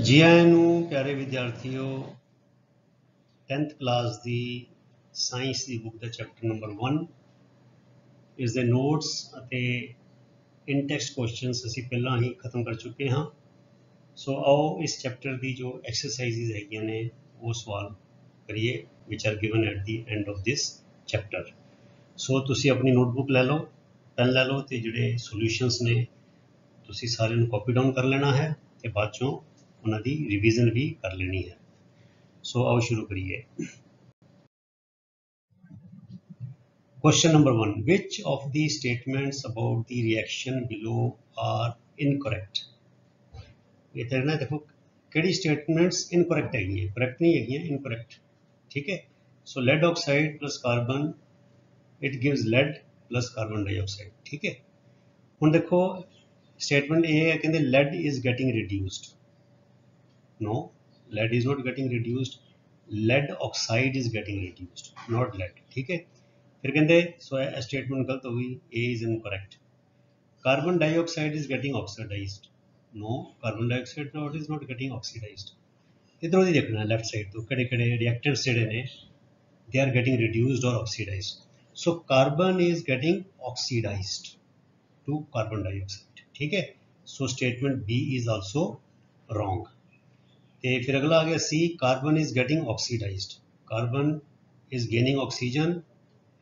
जी आए नू प्यारे विद्यार्थियों 10th क्लास दी साइंस दी बुक दा चैप्टर नंबर 1 इस दे नोट्स ਅਤੇ इन टेक्स्ट क्वेश्चंस ਅਸੀਂ ਪਹਿਲਾਂ ਹੀ ਖਤਮ ਕਰ ਚੁੱਕੇ ਹਾਂ। ਸੋ ਆਓ ਇਸ ਚੈप्टर ਦੀ ਜੋ ਐਕਸਰਸਾਈਜ਼ਸ ਹੈਗੀਆਂ ਨੇ ਉਹ ਸਵਾਲ ਕਰੀਏ which are given at the end of this chapter। ਸੋ ਤੁਸੀਂ ਆਪਣੀ ਨੋਟਬੁੱਕ ਲੈ ਲਓ, ਪੈਨ ਲੈ ਲਓ ਤੇ ਜਿਹੜੇ ਸੋਲੂਸ਼ਨਸ ਨੇ ਤੁਸੀਂ ਸਾਰਿਆਂ ਨੂੰ ਕਾਪੀ ਡਾਊਨ ਕਰ ਲੈਣਾ ਹੈ ਤੇ ਬਾਅਦ ਚੋਂ ਉਹਨਾਂ ਦੀ ਰਿਵੀਜ਼ਨ ਵੀ ਕਰ ਲੈਣੀ ਹੈ। सो आओ शुरू करिए। Question number 1, which of the statements about the reaction below are incorrect? इधर ना देखो केड़ी स्टेटमेंट्स इनकरेक्ट है, करेक्ट नहीं है, इनकरेक्ट। ठीक है, so lead oxide plus carbon it gives lead plus carbon dioxide. ठीक है, हुण देखो स्टेटमेंट ए है कहंदे lead is getting reduced. No, lead is not getting reduced, lead oxide is getting reduced, not lead। ठीक है, फिर कहते सो स्टेटमेंट गलत हो गई, A is incorrect. Carbon dioxide is getting oxidised. No, carbon dioxide not is not getting oxidised. इधरों ही देखना लेफ्ट साइड तो केड़े केड़े रिएक्टेंट्स जेडे ने दे आर गेटिंग रिड्यूस्ड और oxidised. So carbon is getting oxidised to carbon dioxide. ठीक है, so statement B is also wrong. ते फिर अगला आ गया C, carbon is getting oxidised. Carbon is gaining oxygen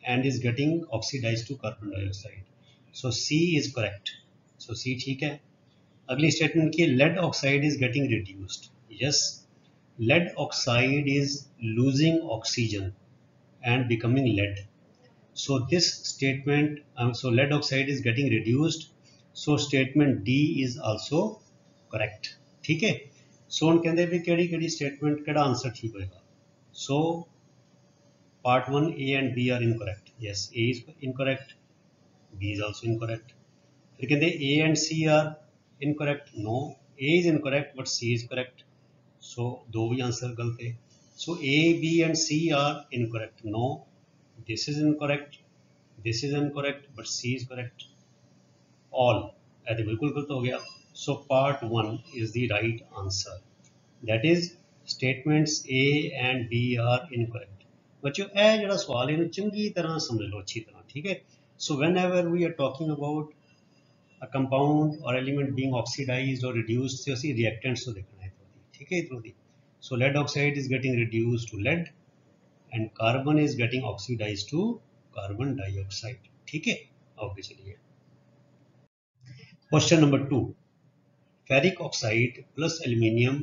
and is getting oxidised to carbon dioxide. So C is correct, so C ठीक है। अगली स्टेटमेंट की lead oxide is getting reduced. Yes, lead oxide is losing oxygen and becoming lead. So this statement, so lead oxide is getting reduced, so statement D is also correct. ठीक है, सो हम कहते भी केड़ी स्टेटमेंट केड़ा answer ठीक होएगा। So part 1 A and B are incorrect. Yes, A is incorrect, B is also incorrect. फिर कहते A and C are incorrect. No, A is incorrect but C is correct. So दो भी answer गलत है। So A B and C are incorrect. No, this is incorrect, this is incorrect but C is correct. All ऐसे बिल्कुल गलत हो गया। So part 1 is the right answer, that is statements A and B are incorrect। बच्चों ये जड़ा सवाल है चंगी तरह समझ लो, अच्छी तरह। ठीक है, so whenever we are talking about a compound or element being oxidized or reduced से उसी reactants को देखना है। ठीक है, इधर दी so lead oxide is getting reduced to lead and carbon is getting oxidized to carbon dioxide। ठीक है, ओके चलिए question number 2, ferric oxide plus aluminium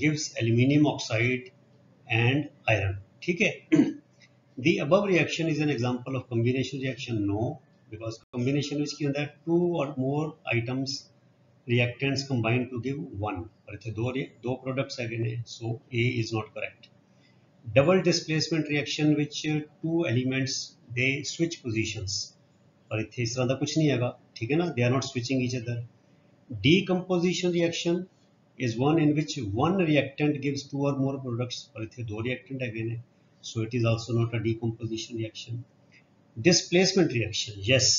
gives aluminium oxide and iron। ठीक है, the above reaction is an example of combination reaction। no, because combination which की अंदर two or more items reactants combined to give one, और इतने दो products है ने, so A is not correct। double displacement reaction which two elements they switch positions, और इतने इस तरह का कुछ नहीं है। ठीक है ना, they are not switching each other। Decomposition reaction is one in which one reactant gives two or more products, और इतने दो reactant है, so it is also not a decomposition reaction। Displacement reaction, yes,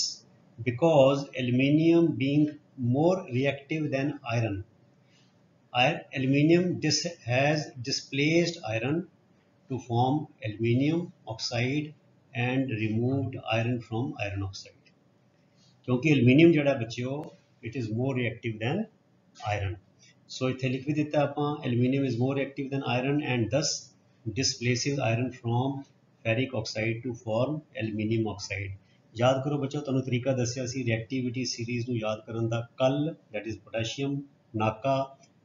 because aluminium being more reactive than iron, aluminium has displaced iron to form aluminium oxide and removed iron from iron oxide। क्योंकि aluminium जड़ा बच्चों it is more reactive than iron, so इत्थे लिख भी दिता आपां aluminium is more reactive than iron and thus displaces iron from ferric oxide to form aluminium oxide। याद करो बच्चों, तुहानूं तरीका दस्सिया सी रिएक्टिविटी सीरीज़ नूं याद करन दा कल, दैट इज पोटैशियम, नाका,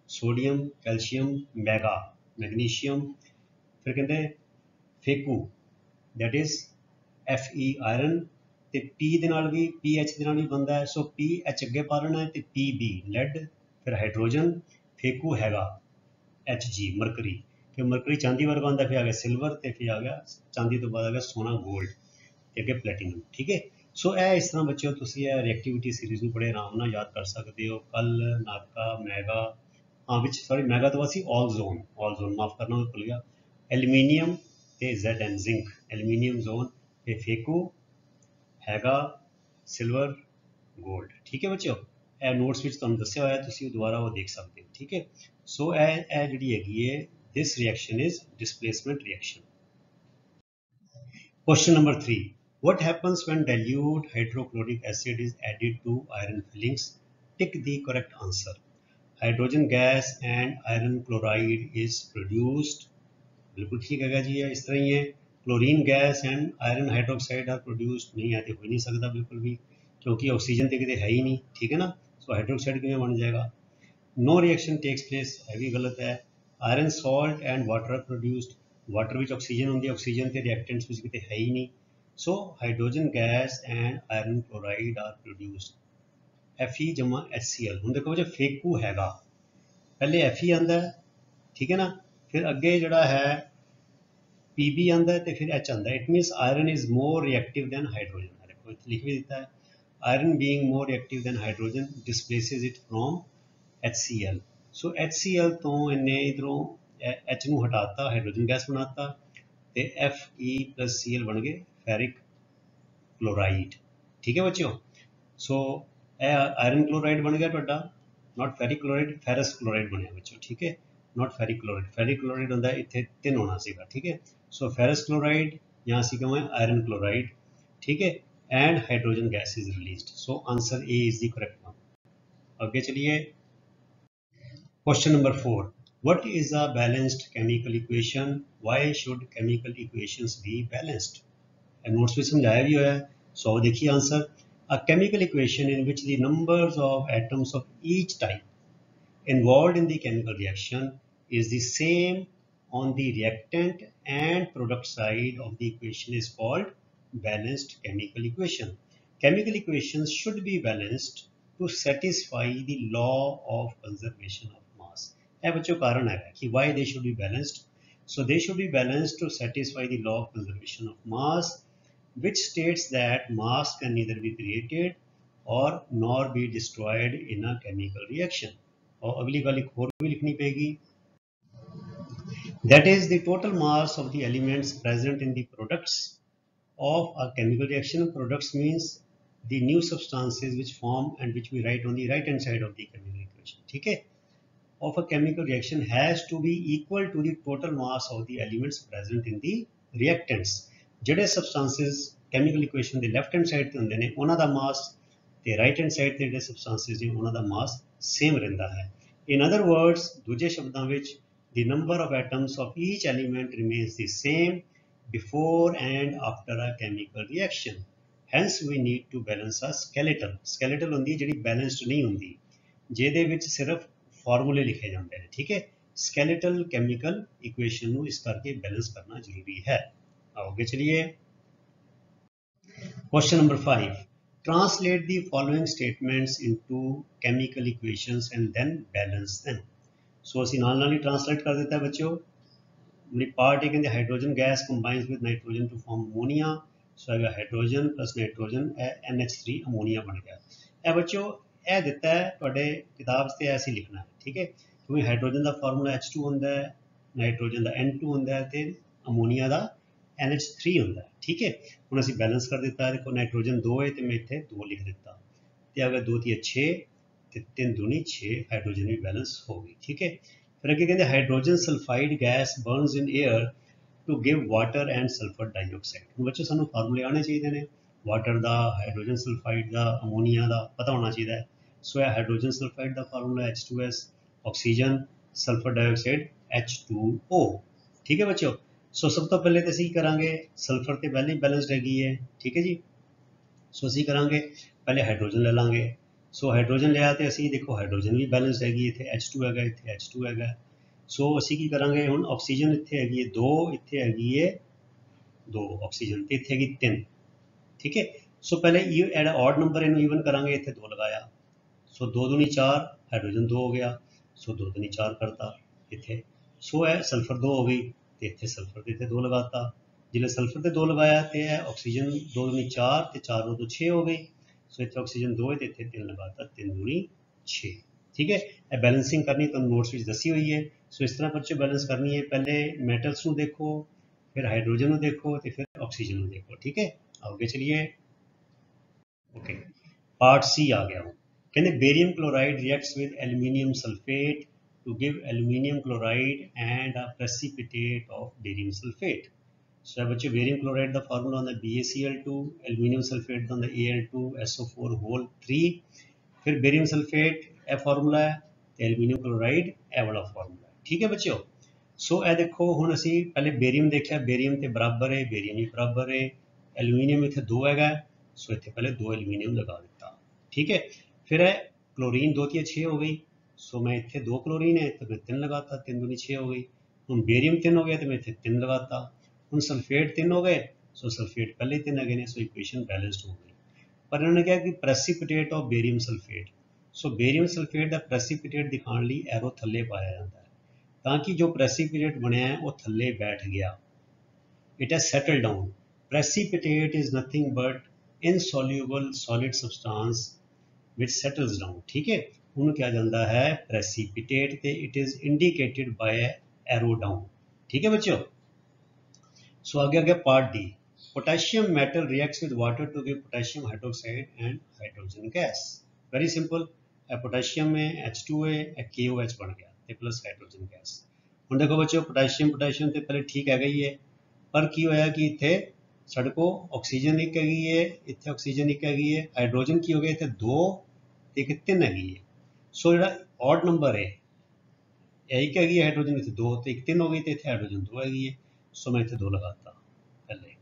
सोडियम, कैल्शियम, मैगा, मैग्नीशियम, फिर कहते फेकू दैट इज Fe आयरन, ਤੇ P ਦੇ ਨਾਲ ਵੀ PH ਦੇ ਨਾਲ ਵੀ ਬਣਦਾ ਹੈ। ਸੋ PH ਅੱਗੇ ਪਾ ਲੈਣਾ ਹੈ ਤੇ PB ਲੈਡ, ਫਿਰ ਹਾਈਡਰੋਜਨ, ਫੇਕੂ ਹੈਗਾ Hg ਮਰਕਰੀ, ਫਿਰ ਮਰਕਰੀ ਚਾਂਦੀ ਵਰਗਾ ਹੁੰਦਾ, ਫਿਰ ਆ ਗਿਆ ਸਿਲਵਰ ਤੇ ਫਿਰ ਆ ਗਿਆ ਚਾਂਦੀ ਤੋਂ ਬਾਅਦ ਆ ਗਿਆ ਸੋਨਾ ਗੋਲਡ ਤੇ ਅੱਗੇ ਪਲੈਟੀਨਮ। ਠੀਕ ਹੈ, ਸੋ ਇਹ ਇਸ ਤਰ੍ਹਾਂ ਬੱਚਿਓ ਤੁਸੀਂ ਇਹ ਰਿਐਕਟਿਵਿਟੀ ਸੀਰੀਜ਼ ਨੂੰ ਬੜੇ ਆਰਾਮ ਨਾਲ ਯਾਦ ਕਰ ਸਕਦੇ ਹੋ। ਕੱਲ, ਨਾਕਾ, ਮੈਗਾ, ਹਾਂ ਵਿੱਚ ਸੌਰੀ ਮੈਗਾ ਤੋਂ ਬਾਅਦ ਸੀ ਆਲਜ਼ੋਨ, ਆਲਜ਼ੋਨ ਮਾਫ ਕਰਨਾ ਮੈਂ ਭੁੱਲ ਗਿਆ, ਐਲੂਮੀਨੀਅਮ ਤੇ Zn ਜ਼ਿੰਕ, ਐਲੂਮੀਨੀਅਮ ਜ਼ੋਨ ਤੇ ਫੇਕੂ हैगा सिल्वर गोल्ड। ठीक है बच्चों, ਇਹ ਨੋਟਸ ਵਿੱਚ ਤੁਹਾਨੂੰ ਦੱਸਿਆ ਹੋਇਆ, ਤੁਸੀਂ ਦੁਬਾਰਾ ਉਹ ਦੇਖ ਸਕਦੇ ਹੋ, ਠੀਕ ਹੈ। ਸੋ ਇਹ ਜਿਹੜੀ ਹੈਗੀ ਹੈ, this reaction is displacement reaction. Question number 3. What happens when dilute hydrochloric acid is added to iron fillings? Tick the correct answer. Hydrogen gas and iron chloride is produced. बिल्कुल ठीक है जी, इस तरह ही है। Chlorine gas and iron hydroxide are produced, नहीं आते, हो ही नहीं सकता बिल्कुल भी, क्योंकि ऑक्सीजन तो कितने है ही नहीं, ठीक है ना। सो हाइड्रोक्साइड किमें बन जाएगा। नो रिएक्शन टेक्स प्लेस, है भी गलत है। Iron salt and water are produced, water which oxygen होंगी, ऑक्सीजन के रिएक्टेंट्स विच कितने है ही नहीं। So hydrogen gas and iron chloride are produced. Fe जमा HCl। हुण देखो जो फेकू हैगा, पहले Fe आंदा है, ठीक है ना, फिर अगे जड़ा है Pb आंदा है, तो फिर H आंदा है। It means iron is more reactive than hydrogen. देखो इत्थे लिख भी दिता है, iron being more reactive than hydrogen displaces it from HCl। So HCl तो इन्हें इधरों H नूं हटाता, हाइड्रोजन गैस बनाता, ते Fe+Cl बन गए फेरिक क्लोराइड, ठीक है बच्चों। सो आयरन क्लोराइड बन गया तुहाडा, not ferric chloride, ferrous chloride बनया बच्चों, ठीक है, not ferric chloride. Ferric chloride होंदा है इत्थे 3 होना सीगा, ठीक है। सो फेरस क्लोराइड, यहाँ सीगा मैं आयरन क्लोराइड, ठीक है, and hydrogen gas is released. So answer A is the correct one. आगे चलिए, question number 4. What is a balanced chemical equation? Why should chemical equations be balanced? Notes में समझाया भी हुआ है। सो देखिए answer, a chemical equation in which the numbers of atoms of each type involved in the chemical reaction is the same on the reactant and product side of the equation is called balanced chemical equation. Chemical equations should be balanced to satisfy the law of conservation of mass. यह बच्चों कारण है कि why they should be balanced. So they should be balanced to satisfy the law of conservation of mass, which states that mass can neither be created or nor be destroyed in a chemical reaction. और अगली गल एक और भी लिखनी पड़ेगी, that is the total mass of the elements present in the products of a chemical reaction. Products means the new substances which form and which we write on the right hand side of the chemical equation, ठीक है, of a chemical reaction has to be equal to the total mass of the elements present in the reactants. ਜਿਹੜੇ substances chemical equation ਦੇ left hand side ਤੇ ਹੁੰਦੇ ਨੇ, ਉਹਨਾਂ ਦਾ mass ਤੇ right hand side ਤੇ ਜਿਹੜੇ substances ਨੇ, ਉਹਨਾਂ ਦਾ mass same ਰਹਿੰਦਾ ਹੈ। In other words, ਦੂਜੇ ਸ਼ਬਦਾਂ ਵਿੱਚ, the number of atoms of each element remains the same before and after a chemical reaction. Hence we need to balance a skeletal. Skeletal ਹੁੰਦੀ ਜਿਹੜੀ balanced ਨਹੀਂ ਹੁੰਦੀ, ਜਿਹਦੇ ਵਿੱਚ ਸਿਰਫ ਫਾਰਮੂਲੇ ਲਿਖੇ ਜਾਂਦੇ ਨੇ, ਠੀਕ ਹੈ। skeletal chemical equation ਨੂੰ ਇਸ ਕਰਕੇ बैलेंस करना जरूरी है। आगे चलिए, question number 5. Translate the following statements into chemical equations and then balance them. So ਅਸੀਂ ਨਾਲ ਨਾਲ ਹੀ ट्रांसलेट कर देता है बच्चों। मेरी पार्ट है कहते hydrogen gas combines with nitrogen to form ammonia. So है hydrogen plus nitrogen NH3 ammonia बन गया। यह बच्चों यह दिता है तुहाडे किताब से ऐसे लिखना है, ठीक है, क्योंकि हाइड्रोजन का फार्मूला H2 होंदा है, नाइट्रोजन का N2 होंदा है, तो अमोनिया का NH3 होंदा है, ठीक है। हुण असीं बैलेंस कर दिता, देखो नाइट्रोजन 2 है तो मैं इत्थे 2 लिख दिता, तो अगर 2 × 6 तो 3 दूनी 6, हाइड्रोजन भी बैलेंस हो गई, ठीक है। फिर अगे कहते hydrogen sulphide gas burns in air to give water and sulphur dioxide. बच्चों सानू फार्मूले आने चाहिए ने, वाटर का, हाइड्रोजन सल्फाइड का, अमोनिया का पता होना चाहिए। सो है हाइड्रोजन सल्फाइड का formula H2S, oxygen, sulphur dioxide H2O, ठीक है बच्चों। सो सब तो पहले तो असीं करांगे, सल्फर तो पहले ही बैलेंसड हैगी है, ठीक है जी। सो असीं करांगे पहले हाइड्रोजन ले लांगे। सो हाइड्रोजन लिया तो असीं देखो हाइड्रोजन भी बैलेंसड हैगी, इत्थे H2 हैगा, इत्थे H2 हैगा। सो असीं की करांगे हुण, ऑक्सीजन इत्थे हैगी है 2, इत्थे हैगी है 2 ऑक्सीजन, तो इत्थे हैगी 3, ठीक है। सो पहले ये ऑड नंबर इनू ईवन करांगे, इत्थे 2 लगाया, सो 2 दूनी 4, हाइड्रोजन 2 हो गया, सो 2 दूनी 4 करता इत्थे। सो है सल्फर 2 हो गई, तो इत्थे सल्फर के इत्थे 2 लगाता, जिसने सल्फर के 2 लगाया तो है ऑक्सीजन 2 दूनी 4, तो 4 2 तो 6 हो गई। सो इत्थे ऑक्सीजन 2 है तो इत्थे 3 लगाता, 3 दूनी 6, ठीक है। यह बैलेंसिंग करनी तो नोट्स में दसी हुई है। सो इस तरह बच्चों बैलेंस करनी है, पहले मैटल्स को देखो, फिर हाइड्रोजन को देखो, तो फिर ऑक्सीजन को देखो, ठीक है। आगे चलिए, ओके, पार्ट सी आ गया हूँ। कहते barium chloride reacts with aluminium sulphate to give aluminium chloride and a precipitate of barium sulphate. So बच्चों बेरियम क्लोराइड का फार्मूला होता है BaCl2, एल्यूमिनियम सल्फेट का होता है Al2SO4 होल 3, फिर बेरियम सल्फेट ए फार्मूला है, एल्यूमिनियम क्लोराइड ए वाला फार्मूला है। ठीक है बच्चों। सो ए देखो हुण असी पहले बेरियम देखा, बेरियम ते बराबर है, बेरियम ही बराबर है, एल्यूमिनियम इत्थे 2 है, सो इत्थे पहले 2 एल्यूमिनियम लगा दिता। ठीक है, फिर है क्लोरीन 2 × 6 हो गई, सो मैं इत्थे 2 क्लोरीन है तो मैं 3 लगाता, 3 दूनी 6 हो गई। हुण बेरियम 3 हो गया तो मैं इत्थे 3 लगाता। हुण सल्फेट 3 हो गए, सो सल्फेट पहले 3 है ने, सो इक्वेशन बैलेंस्ड हो गई। पर इन्होंने कहा कि precipitate of barium sulphate, so barium sulphate का प्रेसिपिटेट दिखाने लिए एरो थले पाया जाता है ताकि जो प्रेसिपिटेट बनया है वो थले बैठ गया, it has settle down. Precipitate is nothing but insoluble solid substance which settles down. ठीक है, उन्होंने क्या जाता है प्रेसिपिटेट ते it is indicated by arrow down. ठीक है बच्चों। सो आगे आगे part D, potassium metal reacts with water to give potassium hydroxide and hydrogen gas. Very simple, potassium में H2 है, KOH बन गया ते प्लस हाइड्रोजन गैस। हुण देखो बच्चों पोटेशियम पोटेशियम तो पहले ठीक है ही है, पर की होया कि इत्थे साडे को ऑक्सीजन एक हैगी है, इत्थे ऑक्सीजन एक हैगी है, हाइड्रोजन की हो गया इत्थे 2 ते एक 3 हैगी है। सो जिहड़ा ऑड नंबर है एक हैगी है, हाइड्रोजन इत्थे 2 ते एक 3 हो गई, तो इत्थे हाइड्रोजन 2 हैगी है, सो मैं इत्थे 2 लगाता। पहले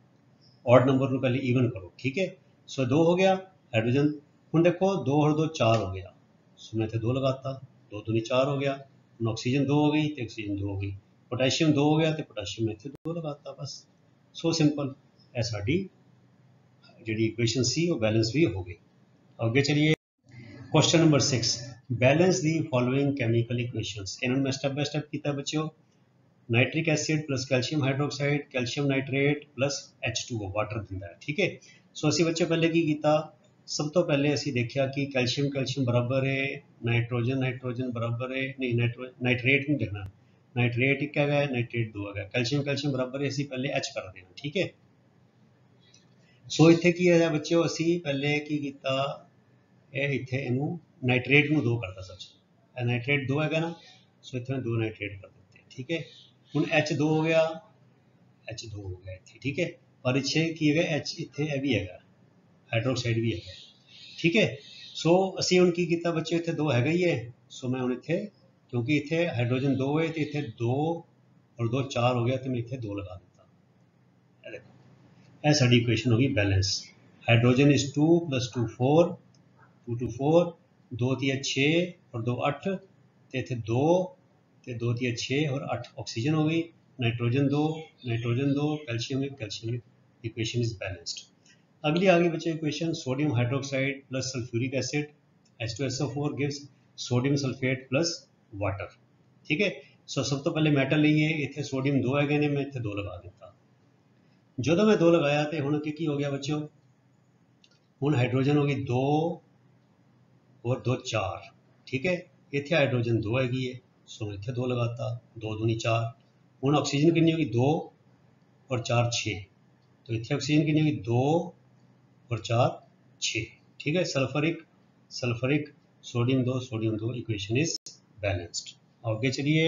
ऑड नंबर को पहले ईवन करो। ठीक है, सो 2 हो गया हाइड्रोजन। हुण देखो 2 और 2 4 हो गया, सो मैं इत्थे 2 लगाता, 2 दूनी 4 हो गया। हुण ऑक्सीजन 2 हो गई तो ऑक्सीजन 2 हो गई, पोटेशियम 2 हो गया तो पोटेशियम में इत्थे 2 लगाता, बस सो सिंपल। ਇਹ ਸਾਡੀ ਜਿਹੜੀ ਇਕੁਏਸ਼ਨ ਸੀ ਉਹ ਬੈਲੈਂਸ ਵੀ ਹੋ ਗਈ। ਅੱਗੇ ਚਲੀਏ question number 6, balance the following chemical equations. इन्होंने मैं स्टेप बाय स्टेप किया बच्चों, nitric acid plus calcium hydroxide calcium nitrate plus H2O water दिंदा है। ठीक है, सो असी बच्चों पहले की किया, सब तो पहले असी देखा कि कैल्शियम कैल्शियम बराबर है, नाइट्रोजन नाइट्रोजन बराबर है, नहीं नाइट्रेट नहीं लिखना, नाइट्रेट एक है, नाइट्रेट 2 है, कैल्शियम कैल्शियम बराबर है, असी पहले H कर देना। ठीक है, सो इत्थे की है बच्चों, असी पहले की किया, इत्थे इनू नाइट्रेट में 2 करता, सच नाइट्रेट 2 है ना, सो इत्थे 2 नाइट्रेट कर देते। ठीक है, हुण H2 हो गया, H2 हो गया इत्थे। ठीक है, और इत्थे की है H इत्थे भी है, हाइड्रोक्साइड भी है। ठीक है, सो असी हुण की किया बच्चों, इत्थे 2 है ही है, सो मैं हुण इत्थे क्योंकि इत्थे हाइड्रोजन 2 है तो इत्थे 2 और 2 4 हो गया, तो मैं इत्थे 2 लगा दिता। देखो यह साडी इक्वेशन होगी बैलेंस। हाइड्रोजन इज 2 + 2 4, 2 2 4, 2 3 6 और 2 8, तो इतने 2 तो 2 3 6 और 8 ऑक्सीजन हो गई, nitrogen 2 calcium 1, equation is balanced. अगली आगे बच्चे equation, sodium hydroxide plus sulphuric acid H2SO4 gives sodium sulphate plus water. ठीक है, सो सब तो पहले मैटर लीए, इतने सोडियम 2 है ने, मैं इतने 2 लगा दिता। जो मैं 2 लगाया तो हुण की हो गया बच्चों, हुण हाइड्रोजन हो गई 2 और 2 4। ठीक है, इतने हाइड्रोजन 2 हैगी है, सो मैं इतने 2 लगाता, 2 दूनी 4। हुण ऑक्सीजन कितनी होगी 2 और 4 6, तो इतने ऑक्सीजन कितनी होगी 2 और 4 6। ठीक है, sulphuric sodium 2 equation is balanced. आगे चलिए,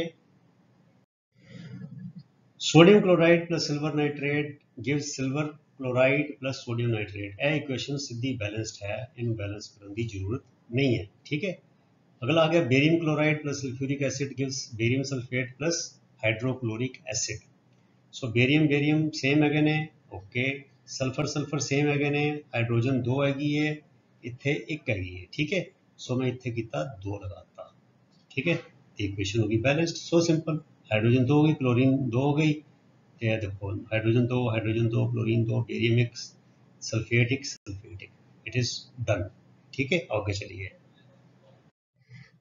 sodium chloride plus silver nitrate gives silver chloride plus sodium nitrate. यह इक्वेशन सीधी बैलेंस्ड है, इन बैलेंस करने की जरूरत नहीं है। ठीक है, अगला आ गया barium chloride plus sulphuric acid gives barium sulphate plus hydrochloric acid. So barium same है ने, ओके, सल्फर सेम है ने, हाइड्रोजन 2 हैगी है, इत्थे 1 हैगी है। ठीक है, सो मैं इत्थे किया 2 लगाता। ठीक है, इक्वेशन होगी बैलेंस्ड, सो सिंपल। हाइड्रोजन 2 हो गई, क्लोरीन 2 हो गई, तो देखो hydrogen 2 chlorine 2 barium 1 sulphate 1, it is done. ठीक है, आगे चलिए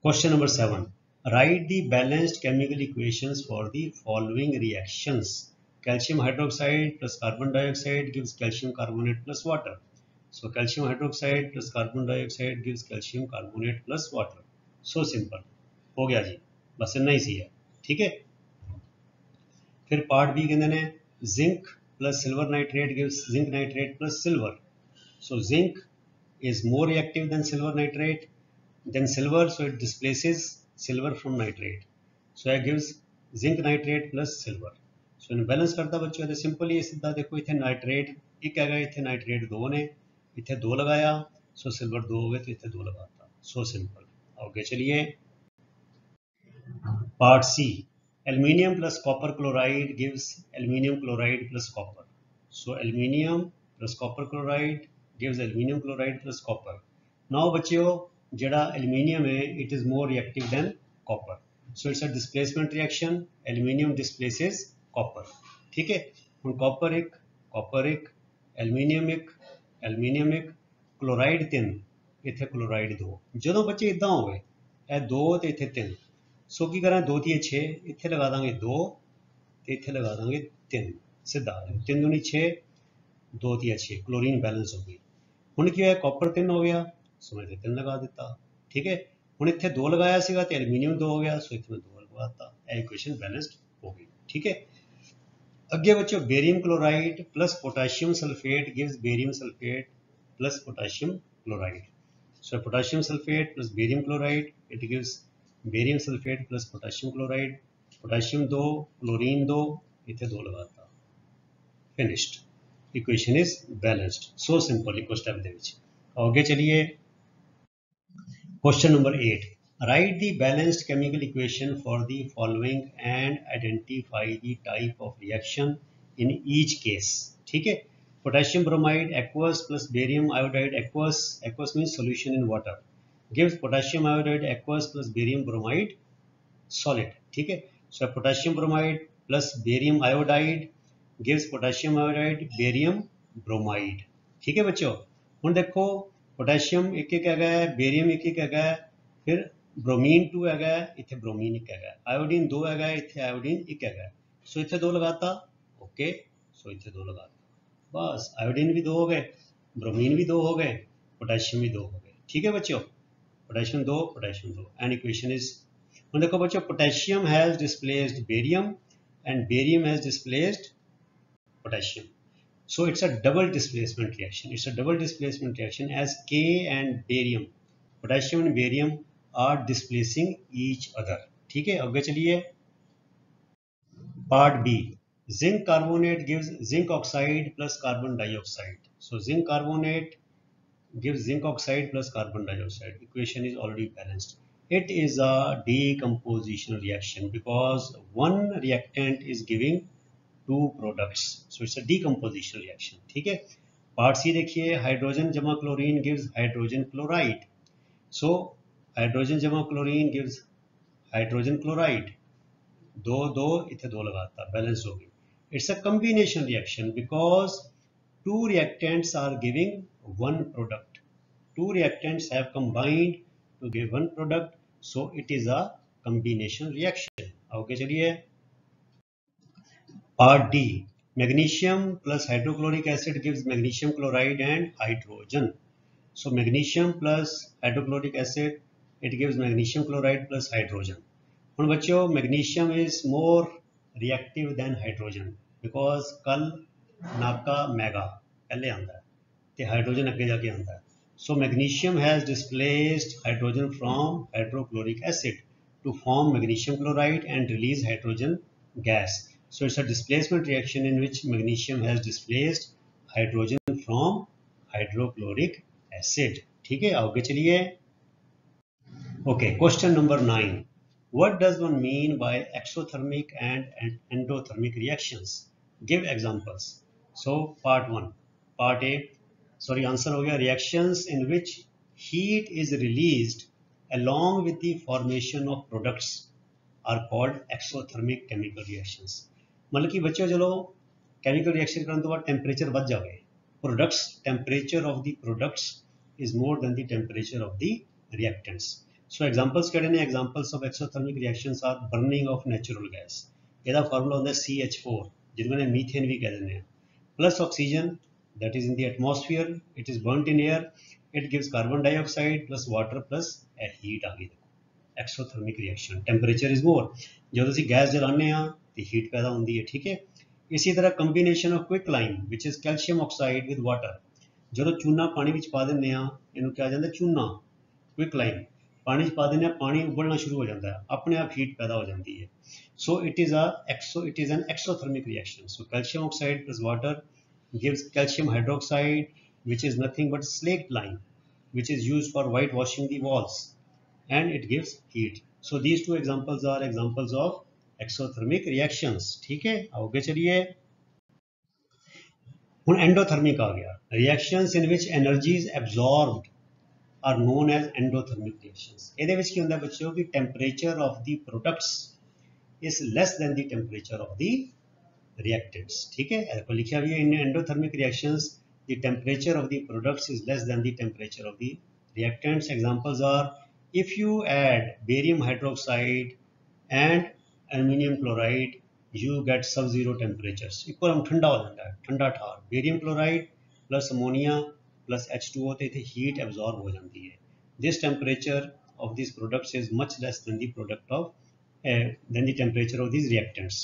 question number 7, right the balanced chemical equations for the following reactions. Calcium hydroxide plus carbon dioxide gives calcium carbonate plus water. So calcium hydroxide plus carbon dioxide gives calcium carbonate plus water. So simple हो गया जी, बस इतना ही सी है। ठीक है, फिर part B कहते हैं zinc plus silver nitrate gives zinc nitrate plus silver. So zinc is more reactive than silver nitrate, then silver, so it displaces silver from nitrate, so it gives zinc nitrate plus silver. So in balance करता बच्चों तो simply सीधा देखो इतने nitrate एक है, इतने nitrate दो ने, इतने दो लगाया, सो सिल्वर दो हो गए तो इतने दो लगाता, सो सिंपल। ओके चलिए part C, aluminium plus copper chloride gives aluminium chloride plus copper. So aluminium plus copper chloride gives aluminium chloride plus copper. Now बच्चों जेड़ा एल्यूमिनियम है it is more reactive than copper, so it's a displacement reaction, aluminium displaces copper. ठीक है, हम copper एक aluminium एक chloride 3 इतने chloride 2, जो बच्चे इदा हो गए ਇਹ 2 ਤੇ ਇੱਥੇ 3, सो की करें 2 थी 6 इतने लगा देंगे 2 तो इतने लगा देंगे 3, सीधा 3 दूनी 6 2 थी 6, क्लोरीन बैलेंस हो गई। हुण की होया कॉपर 3 हो गया, सो मैं 3 लगा दिता। ठीक है, हुण इत्थे 2 लगाया सीगा तो एल्यूमीनियम 2 हो गया, सो इत्थे मैं 2 लगवाता, इक्वेशन बैलेंस्ड हो गई। ठीक है, अगे बच्चों barium chloride plus potassium sulphate gives barium sulphate plus potassium chloride. So potassium sulfate plus barium chloride, it gives barium sulfate plus potassium chloride, potassium 2 chlorine 2 इतने 2 लगाता, finished, equation is balanced, so simple इको स्टेप दे विच। आगे चलिए question number 8, write the balanced chemical equation for the following and identify the type of reaction in each case। ठीक है, potassium bromide aqueous plus barium iodide aqueous, aqueous means solution in water, gives potassium iodide aqueous plus barium bromide solid। ठीक है, so potassium bromide plus barium iodide gives potassium iodide barium bromide। ठीक है बच्चों, हुण देखो potassium एक एक है, बेरियम एक एक है, फिर ब्रोमीन 2 है, इतने ब्रोमीन एक है, आयोडीन 2 है, इतने आयोडीन एक है, सो इतने 2 लगाता। ओके, सो इतने 2 लगाता, बस आयोडीन भी 2 हो गए, ब्रोमीन भी 2 हो गए, पोटेशियम भी 2 हो गए। ठीक है बच्चों, पोटेशियम 2 एंड इक्वेशन इज, देखो बच्चों potassium has displaced barium and barium has displaced potassium, so it's a double displacement reaction, it's a double displacement reaction as K and barium, potassium and barium are displacing each other। ठीक है, आगे चलिए part B, zinc carbonate gives zinc oxide plus carbon dioxide, so zinc carbonate gives zinc oxide plus carbon dioxide, equation is already balanced, it is a decomposition reaction because one reactant is giving two products, so it's a decomposition reaction। ठीक है, part सी देखिए, hydrogen जमा chlorine gives hydrogen chloride, so hydrogen जमा chlorine gives hydrogen chloride, 2 2 इतने 2 लगाता, balance हो गई। It's a combination reaction because two reactants are giving one product, two reactants have combined to give one product, so it is a combination reaction। आगे चलिए part D, magnesium plus hydrochloric acid gives magnesium chloride and hydrogen, so magnesium plus hydrochloric acid it gives magnesium chloride plus hydrogen। ਹੁਣ बच्चों magnesium is more reactive than hydrogen because कल नाका mega पहले आता है तो हाइड्रोजन अगे जाके आता है, so magnesium has displaced hydrogen from hydrochloric acid to form magnesium chloride and release hydrogen gas, so it's a displacement reaction in which magnesium has displaced hydrogen from hydrochloric acid। ठीक है, आगे चलिए okay question number 9, what does one mean by exothermic and endothermic reactions, give examples। so part 1, part A, sorry answer हो गया, reactions in which heat is released along with the formation of products are called exothermic chemical reactions। मतलब कि बच्चों चलो chemical reaction करने तो बाद temperature बढ़ जाए, products temperature of the products is more than the temperature of the reactants. So examples किहड़े ने, examples of exothermic reactions are burning of natural gas, ਇਹਦਾ ਫਾਰਮੂਲਾ ਹੁੰਦਾ CH4 ਜਿਹਨੂੰ ਨੇ ਮੀਥੇਨ ਵੀ ਕਹਿ ਦਿੰਦੇ ਆ, plus oxygen that is in the atmosphere, it is burnt in air, it gives carbon dioxide plus water plus heat आ गई। देखो exothermic reaction temperature is more, जो ਅਸੀਂ गैस जलाने तो हीट पैदा होती है। ठीक है, इसी तरह combination of quick lime which is calcium oxide with water, जो चूना पानी में पा दें इनू क्या जाता चूना क्विक लाइम, पानी च पा देने पानी उबलना शुरू हो जाता है, अपने आप हीट पैदा हो जाती है. So it is an exothermic reaction. So calcium oxide plus water gives calcium hydroxide, which is nothing but slaked lime, which is used for whitewashing the walls, and it gives heat. So these two examples are examples of exothermic reactions. ठीक है, आगे चलिए. ਹੁਣ endothermic आ गया. Reactions in which energy is absorbed are known as endothermic reactions. ਇਹਦੇ ਵਿੱਚ ਕੀ ਹੁੰਦਾ ਬੱਚਿਓ ਕਿ temperature of the products is less than the temperature of the reactants. ठीक है, ऐसा लिखा भी है. In endothermic reactions the temperature of the products is less than the temperature of the reactants. Examples are, if you add barium hydroxide and aluminium chloride, you get sub-zero temperatures. Equal ठंडा हो जाता है, ठंडा ठार. Barium chloride plus ammonia plus H2O ਤੇ इथे heat absorb हो जाती है. This temperature of these products is much less than the product of than the temperature of these reactants.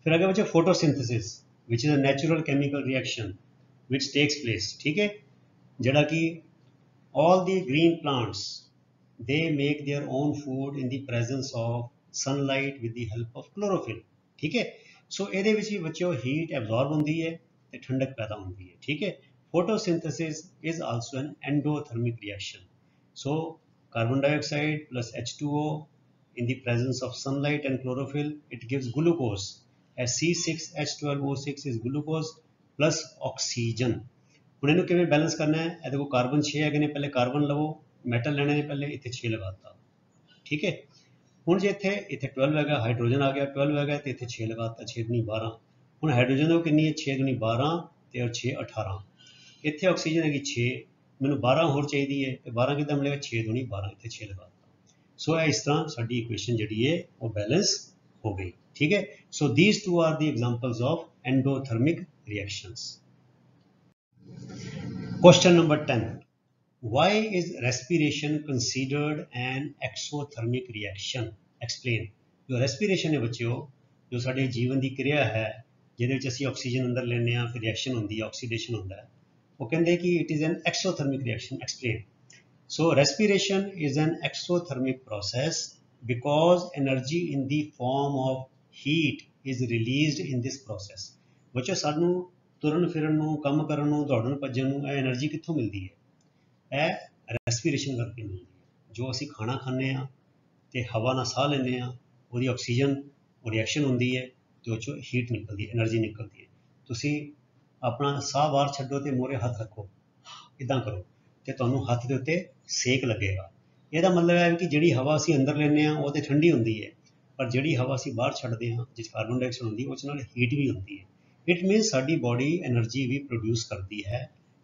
फिर आगे बच्चे photosynthesis, which is a natural chemical reaction which takes place. ठीक है, जड़ा कि all the green plants they make their own food in the presence of sunlight with the help of chlorophyll. ठीक है, सो ਇਹਦੇ ਵਿੱਚ ਵੀ ਬੱਚਿਓ ਹੀਟ ਐਬਜ਼ੌਰਬ ਹੁੰਦੀ ਹੈ ਤੇ ਠੰਡਕ ਪੈਦਾ ਹੁੰਦੀ ਹੈ. ਠੀਕ ਹੈ, photosynthesis is also an endothermic reaction. So carbon dioxide plus H2O in the presence of sunlight and chlorophyll, it gives glucose, as C6H12O6 is glucose plus oxygen. ਹੁਣ ਇਹਨੂੰ ਕਿਵੇਂ ਬੈਲੈਂਸ ਕਰਨਾ ਹੈ? ਇਹਦੇ ਕੋਲ ਕਾਰਬਨ 6 ਹੈਗੇ ਨੇ, ਪਹਿਲੇ ਕਾਰਬਨ ਲਵੋ, ਮੈਟਲ ਲੈਣੇ ਨੇ, ਪਹਿਲੇ ਇੱਥੇ 6 ਲਗਾਤਾ. ਠੀਕ ਹੈ, ਹੁਣ ਜੇ ਇੱਥੇ 12 ਹੈਗਾ, ਹਾਈਡਰੋਜਨ ਆ ਗਿਆ, 12 ਹੈਗਾ ਤੇ ਇੱਥੇ 6 ਲਗਾਤਾ, 6 दूनी 12. ਹੁਣ ਹਾਈਡਰੋਜਨ ਉਹ ਕਿੰਨੀ ਹੈ? 6 दूनी 12 ਤੇ 6 18. ਇੱਥੇ ਆਕਸੀਜਨ ਹੈਗੀ 6, ਮੈਨੂੰ 12 ਹੋਰ ਚਾਹੀਦੀ ਹੈ ਤੇ 12 ਕਿੱਦਾਂ ਮਿਲੇਗਾ? 6 दूनी 12, ਇੱਥੇ 6 ਲਗਾਤਾ. ਸੋ ਇਸ ਤਰ੍ਹਾਂ ਸਾਡੀ ਇਕੁਏਸ਼ਨ ਜਿਹੜੀ ਹੈ ਉਹ ਬੈਲੈਂਸ ਹੋ ਗਈ. ठीक है, so these two are the examples of endothermic reactions. Question number 10. Why is respiration considered an exothermic reaction? Explain. जो respiration है बच्चों, जो साडे जीवन की क्रिया है जिहदे विच असीं ऑक्सीजन अंदर लैंदे हां, फिर रिएक्शन हुंदी है, ऑक्सीडेशन हुंदा है, वो कहंदे कि it is an exothermic reaction. Explain. So respiration is an exothermic process because energy in the form of heat is released in this process. बच्चों सानू तुरन फिरन नूं, काम करन नूं, दौड़न भज्जन नूं ਇਹ એનર્ਜੀ ਕਿੱਥੋਂ ਮਿਲਦੀ ਹੈ? ਇਹ ਰੈਸਪੀਰੇਸ਼ਨ ਕਰਕੇ ਮਿਲਦੀ ਹੈ. ਜੋ ਅਸੀਂ ਖਾਣਾ ਖਾਂਦੇ ਹਾਂ ਤੇ ਹਵਾ ਨਾਲ ਸਾਹ ਲੈਂਦੇ ਹਾਂ, ਉਹਦੀ ਆਕਸੀਜਨ ਰਿਐਕਸ਼ਨ ਹੁੰਦੀ ਹੈ ਤੇ ਉਹ 'ਚੋਂ ਹੀਟ ਨਿਕਲਦੀ ਹੈ, એનર્ਜੀ ਨਿਕਲਦੀ ਹੈ. ਤੁਸੀਂ ਆਪਣਾ ਸਾਹ ਬਾਹਰ ਛੱਡੋ ਤੇ ਮੂਹਰੇ ਹੱਥ ਰੱਖੋ, ਇੱਦਾਂ ਕਰੋ ਤੇ ਤੁਹਾਨੂੰ ਹੱਥ ਦੇ ਉੱਤੇ ਸੇਕ ਲੱਗੇਗਾ. ਇਹਦਾ ਮਤਲਬ ਹੈ ਕਿ ਜਿਹੜੀ ਹਵਾ ਅਸੀਂ ਅੰਦਰ ਲੈਂਦੇ ਹਾਂ ਉਹ ਤੇ ਠੰਡੀ ਹੁੰਦੀ ਹੈ, पर जिहड़ी हवा असीं बाहर छड्डदे हां जिस कार्बन डाइऑक्साइड हुंदी उस नाल हीट भी हुंदी है. इट मीनस साडी बॉडी एनर्जी भी प्रोड्यूस करती है.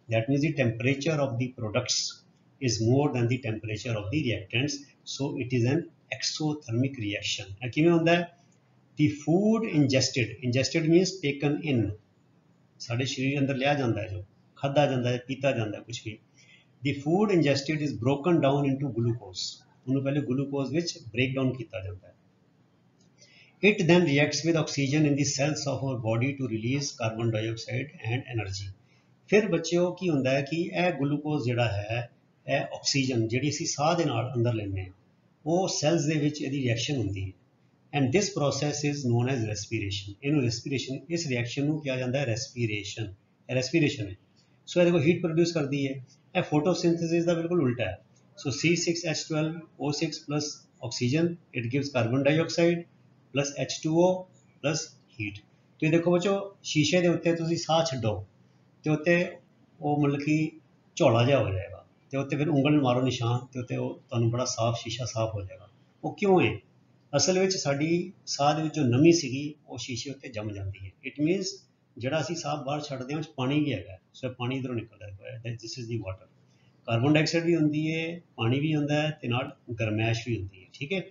That means the temperature of the products is more than the temperature of the reactants. So it is an exothermic reaction. किवें हुंदा है? The food ingested means taken in, साडे शरीर अंदर लिया जाता है, जो खाधा जाता है, पीता जाता है, कुछ भी. The food ingested is broken down into glucose. उन्होंने पहले ग्लूकोज विच ब्रेक डाउन किया जाता है. It then reacts with oxygen in the cells of our body to release carbon dioxide and energy. फिर बच्चों की ਹੁੰਦਾ है कि ਇਹ ਗਲੂਕੋਜ਼ ਜਿਹੜਾ ਹੈ, ਇਹ ਆਕਸੀਜਨ ਜਿਹੜੀ ਅਸੀਂ ਸਾਹ ਦੇ ਨਾਲ ਅੰਦਰ ਲੈਂਦੇ ਹਾਂ, ਉਹ ਸੈਲਸ ਦੇ ਵਿੱਚ ਇਹਦੀ ਰਿਐਕਸ਼ਨ ਹੁੰਦੀ ਹੈ. And this process is known as respiration. ਇਹਨੂੰ ਰੈਸਪੀਰੇਸ਼ਨ, ਇਸ ਰਿਐਕਸ਼ਨ ਨੂੰ ਕਿਹਾ ਜਾਂਦਾ ਹੈ ਰੈਸਪੀਰੇਸ਼ਨ. ਇਹ ਰੈਸਪੀਰੇਸ਼ਨ ਹੈ. ਸੋ ਇਹਦੇ ਕੋਲ ਹੀਟ ਪ੍ਰੋਡਿਊਸ ਕਰਦੀ ਹੈ. ਇਹ ਫੋਟੋਸਿੰਥੇਸਿਸ ਦਾ ਬਿਲਕੁਲ ਉਲਟਾ ਹੈ. ਸੋ C6H12O6 plus oxygen, it gives carbon dioxide plus H2O plus heat. तो देखो बच्चों, शीशे के उत्ते तुसीं साह छड्डो तो उत्ते वो मतलब कि झोला जिहा हो जाएगा, तो उत्ते फिर उंगल मारो निशान तो उत्ते तुहानूं बड़ा साफ शीशा साफ हो जाएगा. वो क्यों है? असल में साडी साह दे विच जो नमी सीगी वो शीशे उत्ते जम जाती है. इट मीनस जिहड़ा असीं साह बाहर छड्डदे हां उस पानी भी हैगा, सो पानी इधरों निकलदा है. This is the water. Carbon dioxide भी हुंदी है, पानी भी हुंदा है ते नाल गरमैश भी हुंदी है. ठीक है,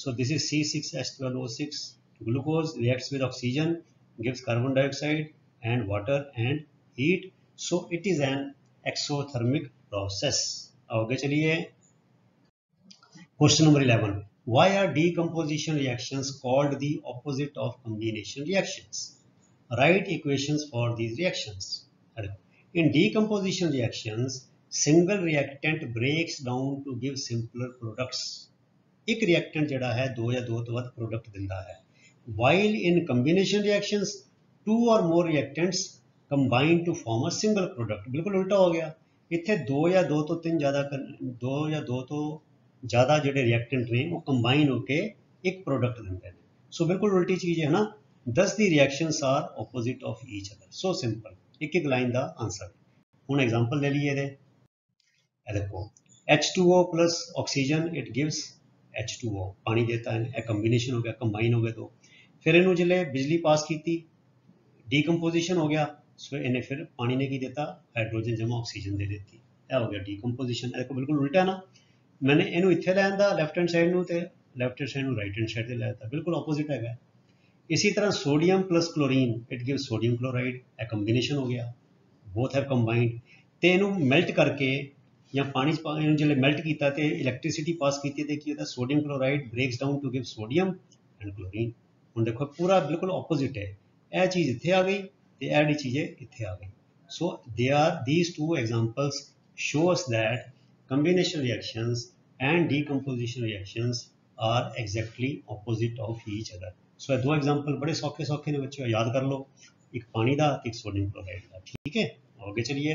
so this is C6H12O6. Glucose reacts with oxygen, gives carbon dioxide and water and heat. So it is an exothermic process. आगे चलिए. Question number 11. Why are decomposition reactions called the opposite of combination reactions? Write equations for these reactions. In decomposition reactions, single reactant breaks down to give simpler products. एक reactant ਜਿਹੜਾ ਹੈ ਦੋ ਜਾਂ ਦੋ ਤੋਂ ਵੱਧ product ਦਿੰਦਾ ਹੈ, while in combination reactions two or more reactants combine to form a single product। ਬਿਲਕੁਲ ਉਲਟਾ ਹੋ ਗਿਆ, ਇੱਥੇ ਦੋ ਜਾਂ ਦੋ ਤੋਂ ਜ਼ਿਆਦਾ ਜਿਹੜੇ reactant ਨੇ ਉਹ combine ਹੋ ਕੇ ਇੱਕ product ਦਿੰਦੇ ਨੇ। ਸੋ ਬਿਲਕੁਲ ਉਲਟੀ ਚੀਜ਼ ਹੈ ਨਾ। Thus the reactions are opposite of each other। So simple, एक लाइन का आंसर। ਹੁਣ एग्जांपल ले लिए ਇਹਦੇ, ਇਹ देखो H2O plus oxygen it gives H2O, पानी देता है, ਇਹ combination हो गया, combine हो गए दो। फिर ਇਹਨੂੰ जिले बिजली पास की, decomposition हो गया, सो इन्हें फिर पानी ने की देता, हाइड्रोजन जमा ऑक्सीजन दे देती, ਇਹ हो गया decomposition। देखो बिल्कुल उल्टा ना, मैंने ਇਹਨੂੰ ਇੱਥੇ ਲੈ ਆਂਦਾ ਲੈਫਟ ਹੈਂਡ ਸਾਈਡ ਨੂੰ ਤੇ ਲੈਫਟ ਹੈਂਡ ਸਾਈਡ ਨੂੰ ਰਾਈਟ ਹੈਂਡ ਸਾਈਡ ਤੇ ਲੈ ਆਂਦਾ, ਬਿਲकुल ऑपोजिट है। इसी तरह sodium plus chlorine it give sodium chloride, A combination हो गया, बोथ हैव कंबाइंड। तो इनू मेल्ट करके या पानी जो मेल्ट किया तो इलैक्ट्रिसिटी पास की तो की होता, sodium chloride breaks down to give sodium and chlorine. हम देखो पूरा बिल्कुल ऑपोजिट है, यह चीज़ इतने आ गई तो यह चीज़ इतने आ गई। So they are these two examples show us that combination reactions and decomposition reactions are exactly opposite of each other. So दो एग्जाम्पल बड़े सौखे सौखे ने बच्चों, याद कर लो, एक पानी का एक सोडियम क्लोराइड का। ठीक है, आगे चलिए।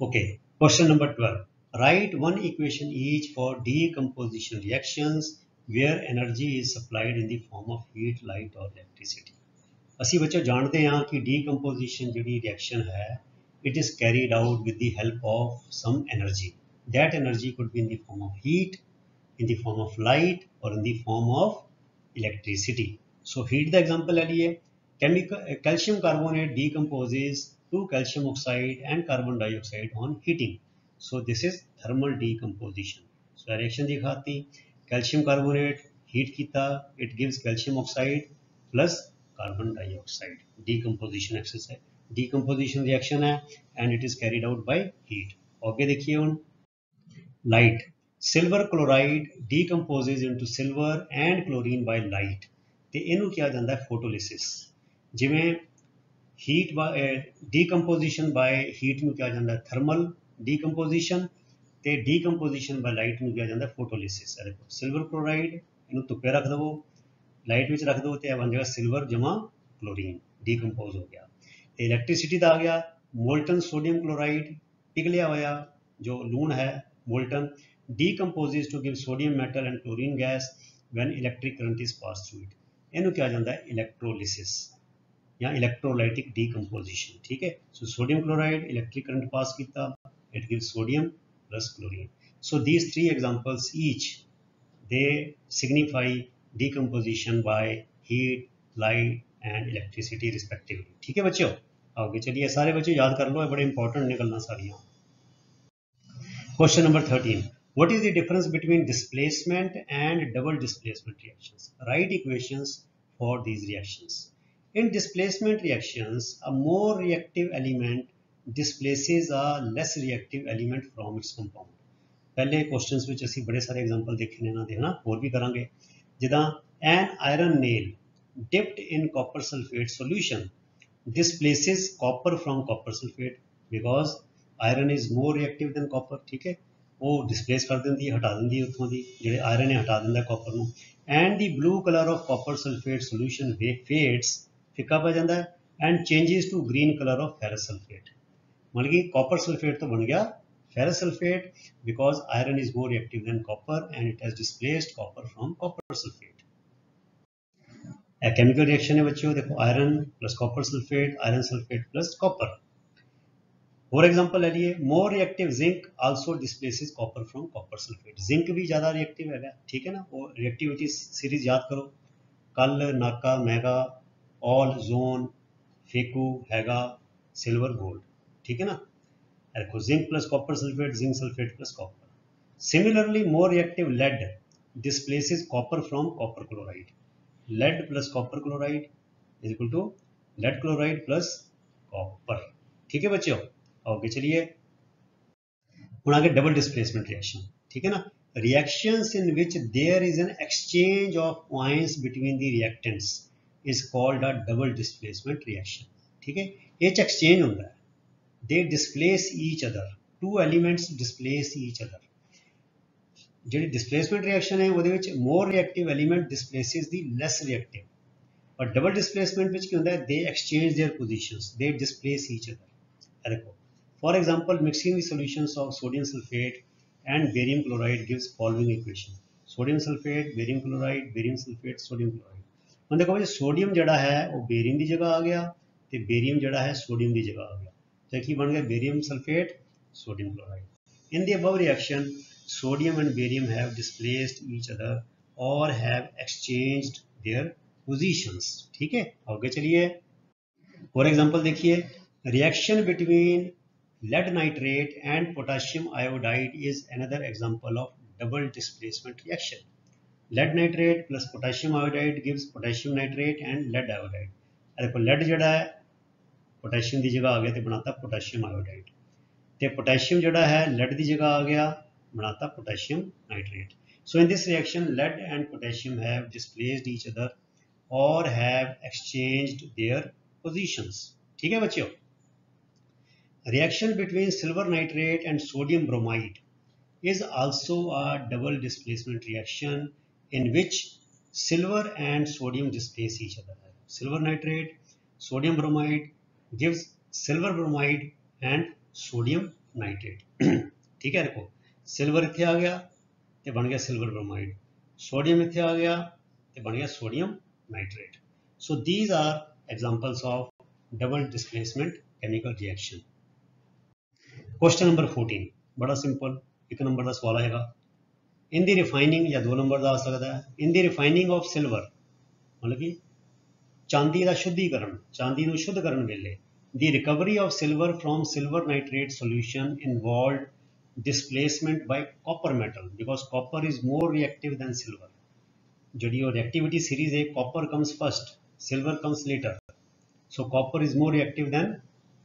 Okay, question number 12, write one equation each for decomposition reactions where energy is supplied in the form of heat, light और इलैक्ट्रिसिटी। असी बच्चों जानते हैं कि डीकंपोजिशन जी रिएक्शन है it is carried out with the help of some energy, that energy could be in the form of heat, in the form of light और in the form of electricity। So heat the example ले लिए, calcium carbonate decomposes to calcium oxide and carbon dioxide on heating। So this is thermal decomposition। So reaction दिखाती, calcium carbonate heat किता, it gives calcium oxide plus carbon dioxide, decomposition exercise, decomposition reaction है and it is carried out by heat। आगे देखिए उन light, silver chloride decomposes into silver and chlorine by light, तो इनू किया जाता है फोटोलिसिस। जिमें हीट डीकंपोजिशन बाय हीट में किया जाता है थर्मल डीकंपोजिशन, तो डीकंपोजिशन बाय लाइट में किया जाता है फोटोलिसिस। देखो सिल्वर क्लोराइड इनू धुप्पे रख दो, लाइट में रख दो, तो बन जाएगा सिल्वर जमा क्लोरीन, डीकंपोज हो गया। तो इलैक्ट्रिसिटी का आ गया, मोल्टन सोडियम क्लोराइड पिघलिया होया जो लूण है molten decomposes to give sodium metal and chlorine gas when electric current is passed through it। इनू क्या जाता है इलेक्ट्रोलिसिस या इलेक्ट्रोलाइटिक डीकंपोजिशन। ठीक है, so sodium chloride electric current pass किया, it gives sodium plus chlorine. So these three examples each they signify decomposition by heat, light and electricity respectively. ठीक है बच्चों, आगे चलिए, सारे बच्चे याद कर लो, बड़े इंपॉर्टेंट निकलना सारियाँ। Question number 13, what is the difference between displacement and double displacement reactions? Write equations for these reactions। In displacement reactions, a more reactive element displaces a less reactive element from its compound। पहले questions ਵਿੱਚ ਅਸੀਂ बड़े सारे example देखे ने ना देखना और भी करांगे। जिदा an iron nail dipped in copper sulfate solution displaces copper from copper sulfate because iron is more reactive than copper. ठीक है, वो डिस्प्लेस कर देंदी, हटा देंदी उत्थों दी, जेडे आयरन ने हटा देंदा कॉपर नूं। And the blue colour of copper sulphate solution fades, फिक्का पै जांदा है and changes to green colour of ferrous sulphate. मतलब कि कॉपर सल्फेट तो बन गया ferrous sulphate because iron is more reactive than copper and it has displaced copper from copper sulphate. Chemical reaction है बच्चों, देखो iron plus copper sulphate, iron sulphate plus copper. For example ले लिए, more reactive zinc also displaces copper from copper sulphate. Zinc भी ज़्यादा reactive है, ठीक है ना। वो रिएक्टिविटी सीरीज याद करो, कल, नाका, मेगा, ऑल, जोन, फेकू, हैगा, सिल्वर, गोल्ड। ठीक है ना, देखो zinc plus copper sulphate, zinc sulphate plus copper. Similarly more reactive lead displaces copper from copper chloride. Lead plus copper chloride is equal to lead chloride plus copper. ठीक है बच्चों, आगे चलिए। ਹੁਣ आगे डबल डिस्प्लेसमेंट रिएक्शन। ठीक है ना, reactions in which there is an exchange of ions between the reactants is called a double displacement reaction। ठीक है, ये exchange होता है, they displace each other. Two elements displace each other. ਜਿਹੜੀ displacement reaction है ਉਹਦੇ ਵਿੱਚ more reactive element displaces the less reactive, but double displacement ਵਿੱਚ ਕੀ ਹੁੰਦਾ ਹੈ, they exchange their positions, they displace each other. ਇਹ देखो, for example, mixing the solutions of sodium sulfate and barium chloride gives following equation. sodium sulfate, barium chloride, barium sulfate, sodium chloride. ਹੁਣ देखो जी sodium जड़ा है वो barium की जगह आ गया तो बेरियम जड़ा है सोडियम की जगह आ गया, तो की बन गया barium sulphate sodium chloride. In the above reaction, sodium and barium have displaced each other or have exchanged their positions. ठीक है, आगे चलिए. फॉर एग्जांपल देखिए, reaction between lead nitrate and potassium iodide is another example of double displacement reaction. Lead nitrate plus potassium iodide gives potassium nitrate and lead iodide. देखो lead जड़ा है potassium की जगह आ गया तो बनाता पोटेशियम आयोडाइड, तो पोटेशियम जड़ा है lead की जगह आ गया बनाता potassium nitrate. So in this reaction lead and potassium have displaced each other or have exchanged their positions. ठीक है बच्चों. Reaction between silver nitrate and sodium bromide is also a double displacement reaction in which silver and sodium displace each other. Silver nitrate, sodium bromide gives silver bromide and sodium nitrate. ठीक है, देखो silver इत्थे आ गया तो बन गया silver bromide, sodium इत्थे आ गया तो बन गया sodium nitrate. So these are examples of double displacement chemical reaction. Question number 14 बड़ा सिंपल, एक नंबर का सवाल आएगा. इन दी रिफाइनिंग या 2 नंबर का आ सकता है. इन दी रिफाइनिंग ऑफ सिल्वर मतलब कि चांदी का शुद्धिकरण, चांदी ਨੂੰ शुद्ध ਕਰਨ ਵੇਲੇ the recovery of silver from silver nitrate solution involved displacement by copper metal because copper is more reactive than silver. जड़ी और reactivity series है, copper comes first, silver comes later, so copper is more reactive than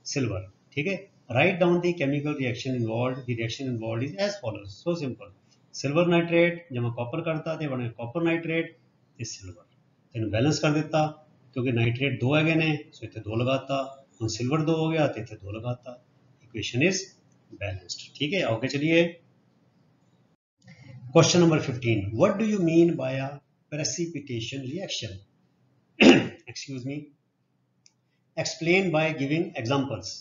silver. ठीक है, write down the chemical reaction involved. The reaction involved is as follows, so simple. silver nitrate जब मैं copper करता तो बने copper nitrate is silver, तेन balance कर देता क्योंकि नाइट्रेट 2 है ने, सो इतने 2 लगाता, हम सिल्वर 2 हो गया तो इतने 2 लगाता, इक्वेशन इज बैलेंस्ड. ठीक है, आगे चलिए. Question number 15, what do you mean by a precipitation reaction? Excuse me, explain by giving examples.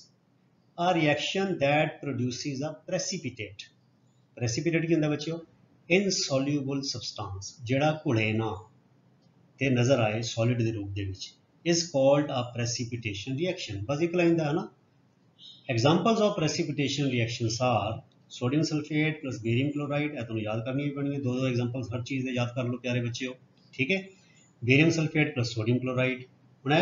A reaction that produces a precipitate. Precipitate की होंदा बच्चों? इनसॉल्यूबल सब्सटेंस जेड़ा घुले ना ते नजर आए सॉलिड दे रूप दे which is called a precipitation reaction. बस एक लाइन दा है ना. Examples of precipitation reactions are sodium sulfate plus barium chloride. ऐ तुहानू याद करनी पड़नी है, 2 एग्जांपल्स हर चीज़ दे याद कर लो प्यारे बच्चे हो. ठीक है, barium sulfate plus sodium chloride. हुण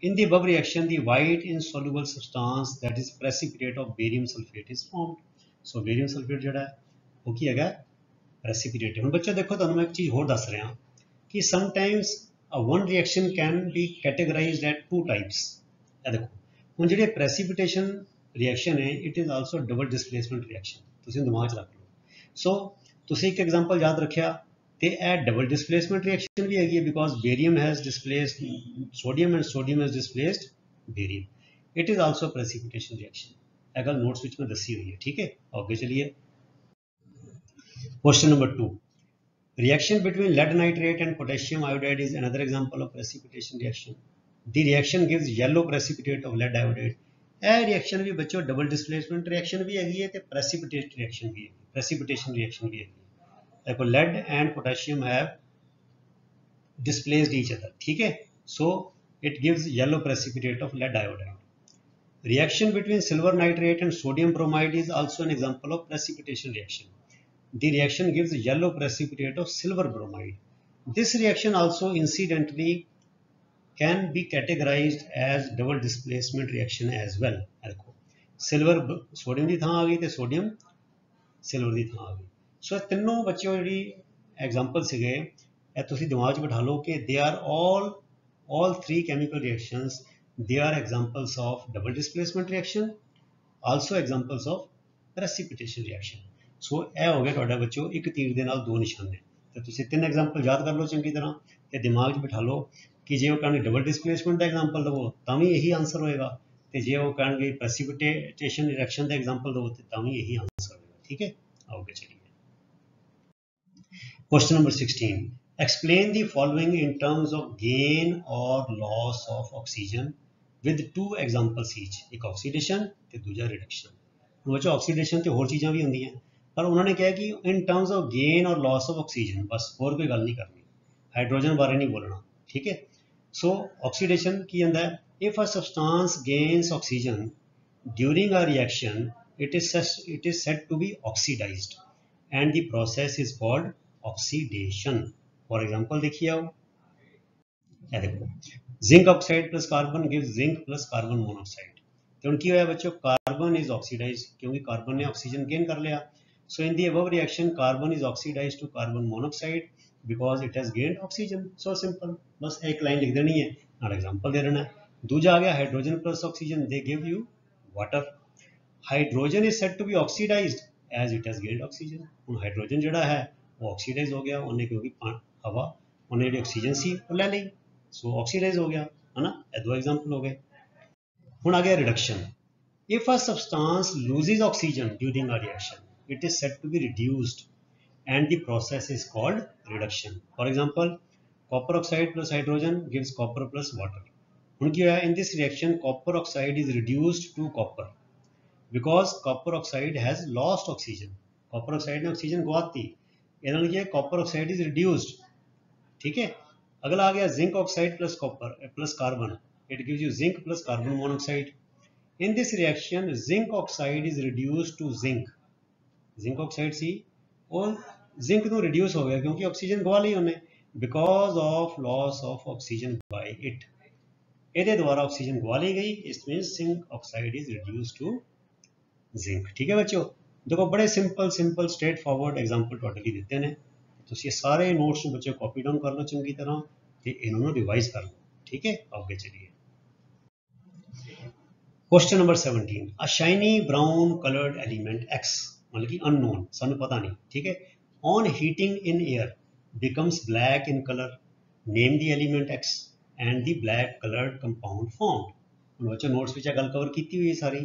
in the above reaction the white insoluble substance that is precipitate of barium sulfate is formed. So barium sulfate जड़ा है वो की हैगा precipitate. हुण बच्चों देखो तुहानू मैं एक चीज़ होर दस रहा कि sometimes a one reaction can be categorized at 2 types. ऐ देखो हुण जिहड़े precipitation रिएक्शन है it is also double displacement reaction, तुसीं दिमाग च रख लो. सो तुसीं एक एग्जांपल याद रखिया तो यह डबल डिस्प्लेसमेंट रिएक्शन भी हैगी because barium has displaced sodium and sodium has displaced barium. It is also precipitation reaction. यह गल नोट्स विच में दसी हुई है. ठीक है, आगे चलिए. Question number 2, reaction between lead nitrate and potassium iodide is another example of precipitation reaction. The reaction gives yellow precipitate of lead iodide. यह रिएक्शन भी बच्चों डबल डिस्प्लेसमेंट रिएक्शन भी हैगी है तो प्रेसिपिटेट रिएक्शन भी है, प्रेसिपिटेशन रिएक्शन भी हैगी. देखो lead and potassium have displaced each other. ठीक है, so it gives yellow precipitate of lead iodide. Reaction between silver nitrate and sodium bromide is also an example of precipitation reaction. The reaction gives yellow precipitate of silver bromide. This reaction also incidentally can be categorized as double displacement reaction as well. देखो silver sodium की थां आ गई तो sodium silver की थां आ गई. सो तीनों बच्चों जी एग्जांपल सीगे ए तुसीं दिमाग च बिठा लो कि they are all 3 chemical reactions they are examples of double displacement reaction, also examples of precipitation reaction. सो यह हो गया तुहाडा बच्चों एक तीर दे नाल 2 निशाने. तो तुसीं 3 एग्जांपल याद कर लो चंगी तरह ते दिमाग च बिठा लो कि जे वो कहने डबल डिस्प्लेसमेंट का एग्जाम्पल दवो तो भी यही आंसर होएगा, तो जे वो कहेंगे प्रेसिपिटेशन रिएक्शन का एग्जाम्पल दो तो यही आंसर होगा। ठीक है, ओके चलिए। Question number 16, explain the following in terms of gain और loss of oxygen with 2 examples each. एक ऑक्सीडेशन तो दूजा रिडक्शन। बच्चों ऑक्सीडेशन तो होर चीज़ां भी होंगी, पर उन्होंने कहा कि इन टर्म्स ऑफ गेन और लॉस ऑफ ऑक्सीजन, बस होर कोई गल नहीं करनी, हाइड्रोजन बारे नहीं बोलना। ठीक है, सो ऑक्सीडेशन की होंदा है, if a substance gains oxygen during a reaction it is said to be oxidized and the process is called oxidation. For example देखिए आओ, क्या देखो, zinc oxide plus carbon gives zinc plus carbon monoxide. तो उनकी होया बच्चों carbon is oxidise, क्योंकि carbon ने ऑक्सीजन गेन कर लिया। So in the above reaction carbon is oxidise to carbon monoxide because it has gained oxygen. So simple, बस एक लाइन लिख देनी है और एग्जांपल दे देना है। दूजा आ गया hydrogen plus oxygen, they give you water. Hydrogen is said to be oxidised as it has gained oxygen. हुण हाइड्रोजन जिहड़ा है वो ऑक्सीडाइज हो गया, उन्हें क्योंकि हवा उन्हें जिहड़ी ऑक्सीजन सी वो ले ली, सो ऑक्सीडाइज हो गया है ना। ये दो एग्जांपल हो गए। हुण आ गया reduction. If a substance loses oxygen during a reaction it is said to be reduced and the process is called reduction. For example copper oxide plus hydrogen gives copper plus water. हुण की होया, in this reaction copper oxide is reduced to copper because copper oxide has lost oxygen. Copper oxide ने oxygen गवाती, इहदा मतलब है copper oxide is reduced. ठीक है, अगला आ गया zinc oxide plus copper plus carbon, it gives you zinc plus carbon monoxide. In this reaction zinc oxide is reduced to zinc. Zinc oxide सी और जिंक ਨੂੰ रिड्यूस हो गया क्योंकि ऑक्सीजन गवा ਲਈ ਉਹਨੇ because of loss of oxygen by it. ਇਹਦੇ द्वारा ऑक्सीजन गवा ली गई, this means zinc oxide is reduce to zinc. ठीक है बच्चों, देखो बड़े सिंपल स्ट्रेट फॉरवर्ड एग्जाम्पल ਤੁਹਾਡੇ ਲਈ ਦਿੱਤੇ ਨੇ, ਤੁਸੀਂ ਇਹ ਸਾਰੇ ਨੋट्स ਨੂੰ ਬੱਚੇ ਕਾਪੀ डाउन कर लो चंगी तरह ਤੇ ਇਹਨਾਂ ਨੂੰ ਰਿਵਾਈਜ਼ कर लो। ठीक है, आगे चलिए। क्वेश्चन नंबर 17, अ shiny brown coloured element X, मतलब कि अननोन, सानू पता नहीं। ठीक है, on heating in air becomes black in colour, name the element X and the black coloured compound formed. ਹੁਣ ਬੱਚੇ नोट्स ਵਿੱਚ ਗੱਲ कवर की हुई है सारी।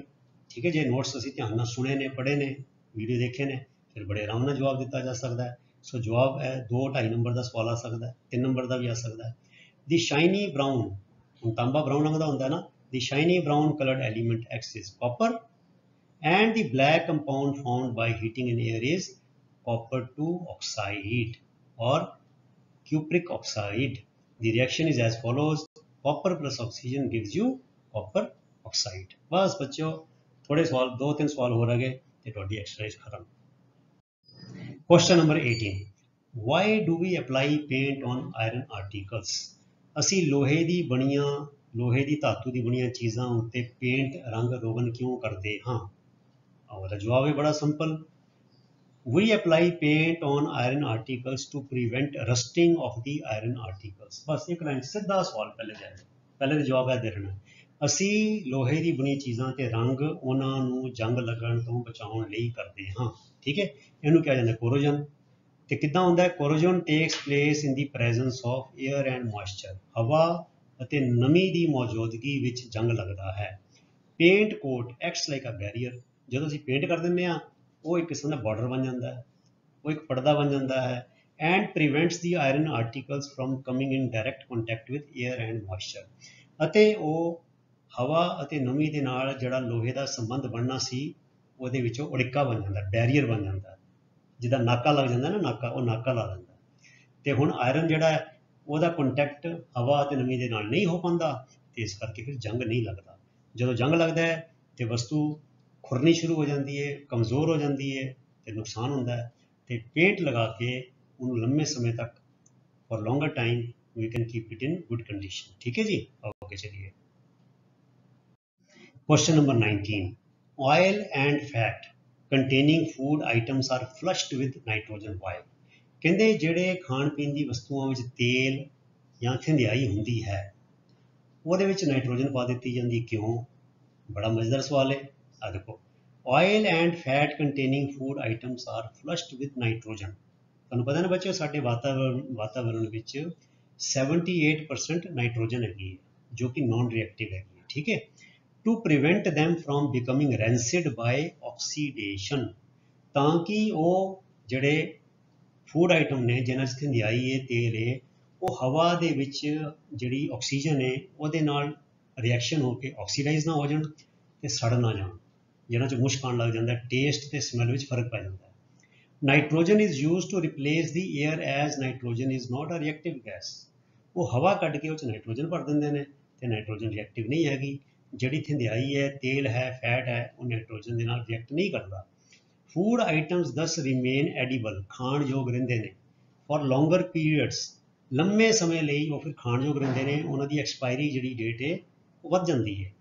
ठीक है, जो नोट्स असीं ध्यान नाल सुने ने, पढ़े ने, वीडियो देखे ने, फिर बड़े आराम नाल जवाब दिता जा सकता है। सो जवाब है 2-2.5 नंबर का सवाल आ सकता है, 3 नंबर का भी आ सकता है। द शाइनी ब्राउन, हुण तांबा ब्राउन रंग का होंदा है ना, the shiny brown coloured element X is copper and the black compound formed by heating in air is copper two oxide और cupric oxide. The reaction is as follows, copper plus oxygen gives you copper oxide. बस बच्चों थोड़े सवाल, 2-3 सवाल हो रह गए तो थोड़ी एक्सरसाइज खत्म। Question number 18, why do we apply paint on iron articles. असी लोहे दी बनिया, लोहे दी धातु दी बनिया चीज़ां उत्ते पेंट रंग रोगन क्यों करते हाँ। और जवाब है बड़ा simple, we apply paint on iron articles to prevent rusting of the iron articles. बस एक लाइन सीधा सवाल पहले जाए, पहले तो जवाब है दे देना। ਅਸੀਂ ਲੋਹੇ ਦੀ ਬਣੀ ਚੀਜ਼ਾਂ ਤੇ ਰੰਗ ਉਹਨਾਂ ਨੂੰ ਜੰਗ ਲੱਗਣ ਤੋਂ ਬਚਾਉਣ ਲਈ ਕਰਦੇ ਹਾਂ। ਠੀਕ ਹੈ, ਇਹਨੂੰ ਕਿਹਾ ਜਾਂਦਾ ਕੋਰੋਜਨ। ਤੇ ਕਿੱਦਾਂ ਹੁੰਦਾ ਹੈ, corrosion takes place in the presence of air and moisture, ਹਵਾ ਅਤੇ ਨਮੀ ਦੀ ਮੌਜੂਦਗੀ ਵਿੱਚ ਜੰਗ ਲੱਗਦਾ ਹੈ। Paint coat acts like a barrier, ਜਦੋਂ ਅਸੀਂ ਪੇਂਟ ਕਰ ਦਿੰਦੇ ਹਾਂ ਉਹ ਇੱਕ ਕਿਸਮ ਦਾ ਬਾਰਡਰ ਬਣ ਜਾਂਦਾ ਹੈ, ਉਹ ਇੱਕ ਪਰਦਾ ਬਣ ਜਾਂਦਾ ਹੈ। And ਪ੍ਰੀਵੈਂਟਸ the iron articles from coming in direct contact with air and moisture, ਅਤੇ ਉਹ हवा ਅਤੇ ਨਮੀ ਦੇ ਨਾਲ ਜਿਹੜਾ ਲੋਹੇ ਦਾ ਸੰਬੰਧ ਬਣਨਾ ਸੀ ਉਹਦੇ ਵਿੱਚੋਂ ਉੜਿੱਕਾ ਬਣ ਜਾਂਦਾ, ਬੈਰੀਅਰ ਬਣ ਜਾਂਦਾ, ਜਿੱਦਾਂ ਨਾਕਾ ਲੱਗ ਜਾਂਦਾ ਨਾ, ਨਾਕਾ, ਉਹ ਨਾਕਾ ਲਾ ਦਿੰਦਾ। ਤੇ ਹੁਣ ਆਇਰਨ ਜਿਹੜਾ ਹੈ ਉਹਦਾ ਕੰਟੈਕਟ ਹਵਾ ਅਤੇ ਨਮੀ ਦੇ ਨਾਲ ਨਹੀਂ ਹੋ ਪਾਉਂਦਾ ਤੇ ਇਸ ਕਰਕੇ ਫਿਰ ਜੰਗ ਨਹੀਂ ਲੱਗਦਾ। ਜਦੋਂ ਜੰਗ ਲੱਗਦਾ ਹੈ ਤੇ ਵਸਤੂ ਖੁਰਨੀ ਸ਼ੁਰੂ ਹੋ ਜਾਂਦੀ ਹੈ, ਕਮਜ਼ੋਰ ਹੋ ਜਾਂਦੀ ਹੈ ਤੇ ਨੁਕਸਾਨ ਹੁੰਦਾ ਹੈ। ਤੇ ਪੇਂਟ ਲਗਾ ਕੇ ਉਹਨੂੰ ਲੰਮੇ ਸਮੇਂ ਤੱਕ for longer time we can keep it in good condition. ठीक है जी, ओके चलिए। Question number 19, oil and fat containing food items are flushed with nitrogen why. कहते ਜਿਹੜੇ ਖਾਣ ਪੀਣ ਦੀ ਵਸਤੂਆਂ ਵਿੱਚ ਤੇਲ ਜਾਂ ਥਿੰਦਿਆਈ ਹੁੰਦੀ ਹੈ ਉਹਦੇ ਵਿੱਚ ਨਾਈਟ੍ਰੋਜਨ ਪਾ ਦਿੱਤੀ ਜਾਂਦੀ, ਕਿਉਂ? ਬੜਾ ਮਜ਼ੇਦਾਰ ਸਵਾਲ ਹੈ। ਆ ਦੇਖੋ, oil and fat containing food items are flushed with nitrogen. ਤੁਹਾਨੂੰ ਪਤਾ ਨਾ ਬੱਚਿਓ ਸਾਡੇ ਵਾਤਾਵਰਣ ਵਿੱਚ 78% ਨਾਈਟ੍ਰੋਜਨ ਹੈਗੀ ਹੈ ਜੋ ਕਿ ਨॉन रिएक्टिव हैगी है। ठीक है, to prevent them from becoming rancid by oxidation, ताकि वो ਜਿਹੜੇ फूड आइटम ने जिन्हां 'ਚ ਧੰਦਿਆਈ है तेल है वो हवा ਦੇ ਵਿੱਚ ਜਿਹੜੀ ਆਕਸੀਜਨ ਹੈ ਉਹਦੇ ਨਾਲ ਰਿਐਕਸ਼ਨ ਹੋ ਕੇ ਆਕਸੀਡਾਈਜ਼ ਨਾ ਹੋ ਜਾਣ ਤੇ ਸੜ ਨਾ ਜਾਣ, ਜਿਨ੍ਹਾਂ 'ਚ ਮੁਸ਼ਕ ਆਉਣ ਲੱਗ ਜਾਂਦਾ, ਟੇਸਟ ਤੇ ਸਮੈਲ ਵਿੱਚ ਫਰਕ ਪੈ ਜਾਂਦਾ। Nitrogen is use to replace the air as nitrogen is not a reactive gas, वो हवा कढ़ के उस नाइट्रोजन भर देंगे ने ते नाइट्रोजन रिएक्टिव नहीं हैगी। जिहड़ी थिंदियाई है, तेल है, फैट है, वो नाइट्रोजन के नाल रिएक्ट नहीं करता। फूड आइटम्स दस रिमेन एडिबल, खाण योग रहिंदे ने फॉर लॉन्गर पीरियड्स, लंबे समय ਲਈ वो फिर खाण योग रहिंदे ने, उन्हां दी एक्सपायरी जिहड़ी डेट है वो वध जांदी है।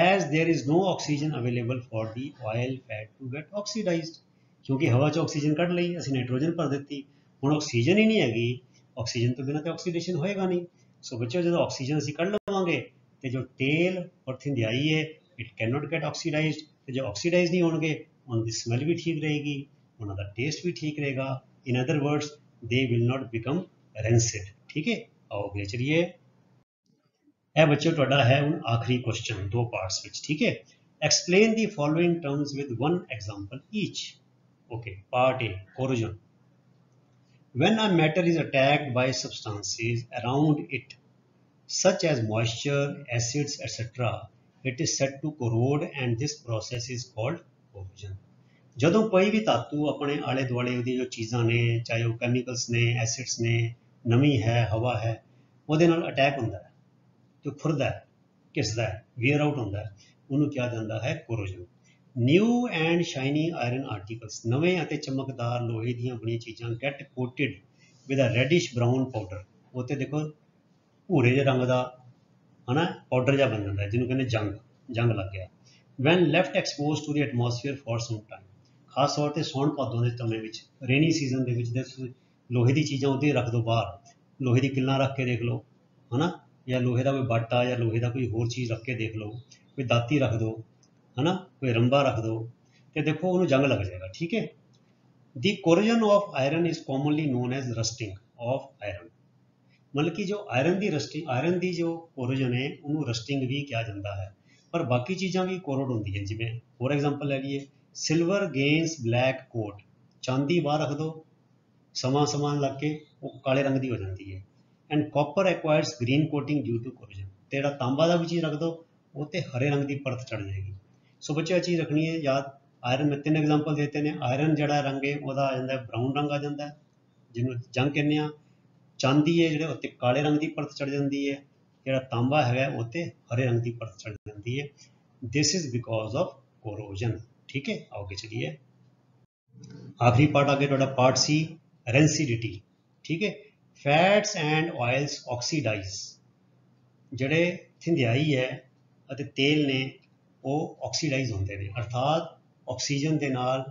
As there is no oxygen available for the oil fat to get oxidised, क्योंकि हवा च ऑक्सीजन कढ़ लई, असीं नाइट्रोजन भर दित्ती, हुण ऑक्सीजन ही नहीं हैगी, ऑक्सीजन तो बिना तो ऑक्सीडेशन होएगा नहीं। सो बच्चों जो ऑक्सीजन असीं कढ़ लवांगे तो जो तेल और थिंदियाई है it can not get oxidised, तो जो ऑक्सीडाइज नहीं होणगे उनकी स्मैल भी ठीक रहेगी, उन्होंने टेस्ट भी ठीक रहेगा। In other words they will not become rancid. ठीक है, आओ अगले चलिए। यह बच्चों तुहाडा है हुण आखिरी क्वेश्चन दो पार्ट्स विच। ठीक है, explain the following terms with one example each. Okay, part A, corrosion. When a matter is attacked by substances around it, such as moisture, acids, etc., it is said to corrode, and this process is called corrosion. ਜਦੋਂ ਕੋਈ ਵੀ ਧਾਤੂ ਆਪਣੇ ਆਲੇ ਦੁਆਲੇ ਉਹਦੀ ਜੋ ਚੀਜ਼ਾਂ ਨੇ, ਚਾਹੇ ਉਹ ਕੈਮੀਕਲਸ ਨੇ, ਐਸਿਡਸ ਨੇ, ਨਮੀ ਹੈ, ਹਵਾ ਹੈ, ਉਹਦੇ ਨਾਲ ਅਟੈਕ ਹੁੰਦਾ ਹੈ ਤੇ ਖੁਰਦਾ ਹੈ, ਘਿਸਦਾ ਹੈ, ਵੇਅਰ ਆਊਟ ਹੁੰਦਾ ਹੈ, ਉਹਨੂੰ ਕਿਹਾ ਜਾਂਦਾ ਹੈ corrosion। New and shiny iron articles, नवे और चमकदार लोहे दी बनी चीज़ां get coated with a reddish brown powder, वो तो देखो भूरे जे रंग का है ना पाउडर जहा बन जाता है, जिन्होंने कहते जंग लग गया। When left expose to the atmosphere for some time, खास तौर पर सौण भादों के समय में, रेनी सीजन के लोहे की चीज़ां उदे रख दो बाहर, लोहे की किल्लां रख के देख लो है ना, या लोहे का कोई बाटा या लोहे का कोई होर चीज़ रख के देख लो, कोई दाती रख दो है ना, कोई रंबा रख दो तो देखो उन्होंने जंग लग जाएगा। ठीक है, the corrosion of iron is commonly known as rusting of iron, मतलब कि जो आयरन की रस्टिंग, आयरन की जो कोरोजन है उन्होंने रस्टिंग भी किया जाता है, पर बाकी चीज़ां भी कोरोड होंगी है। जिमें फॉर एग्जाम्पल ले लीए सिल्वर गेन्स ब्लैक कोट, चांदी बाहर रख दो समान लग के वो काले रंग की हो जाती है। And copper acquires green coating due to corrosion, तो जो तांबा का भी चीज़ रख दो वो तो हरे रंग की परत चढ़ जाएगी। सो बच्चे यह चीज़ रखनी है याद। आयरन में 3 एग्जाम्पल देते हैं, आयरन जड़ा रंग है वह आ जाता है ब्राउन रंग आ जाता है, जिन्होंने जंग कहने। चांदी है जो उत्ते काले रंग की परत चढ़ जाती है, जो तांबा है उत्ते हरे रंग की परत चढ़ जाती है। This is because of corrosion. ठीक है, आगे चलिए आखिरी पार्ट आगे थोड़ा पार्ट सी, रेंसिडिटी। ठीक है, फैट्स एंड ऑयल्स ऑक्सीडाइज, जड़े थिंदियाई है अते तेल ने वो ऑक्सीडाइज होंगे ने, अर्थात ऑक्सीजन के नाल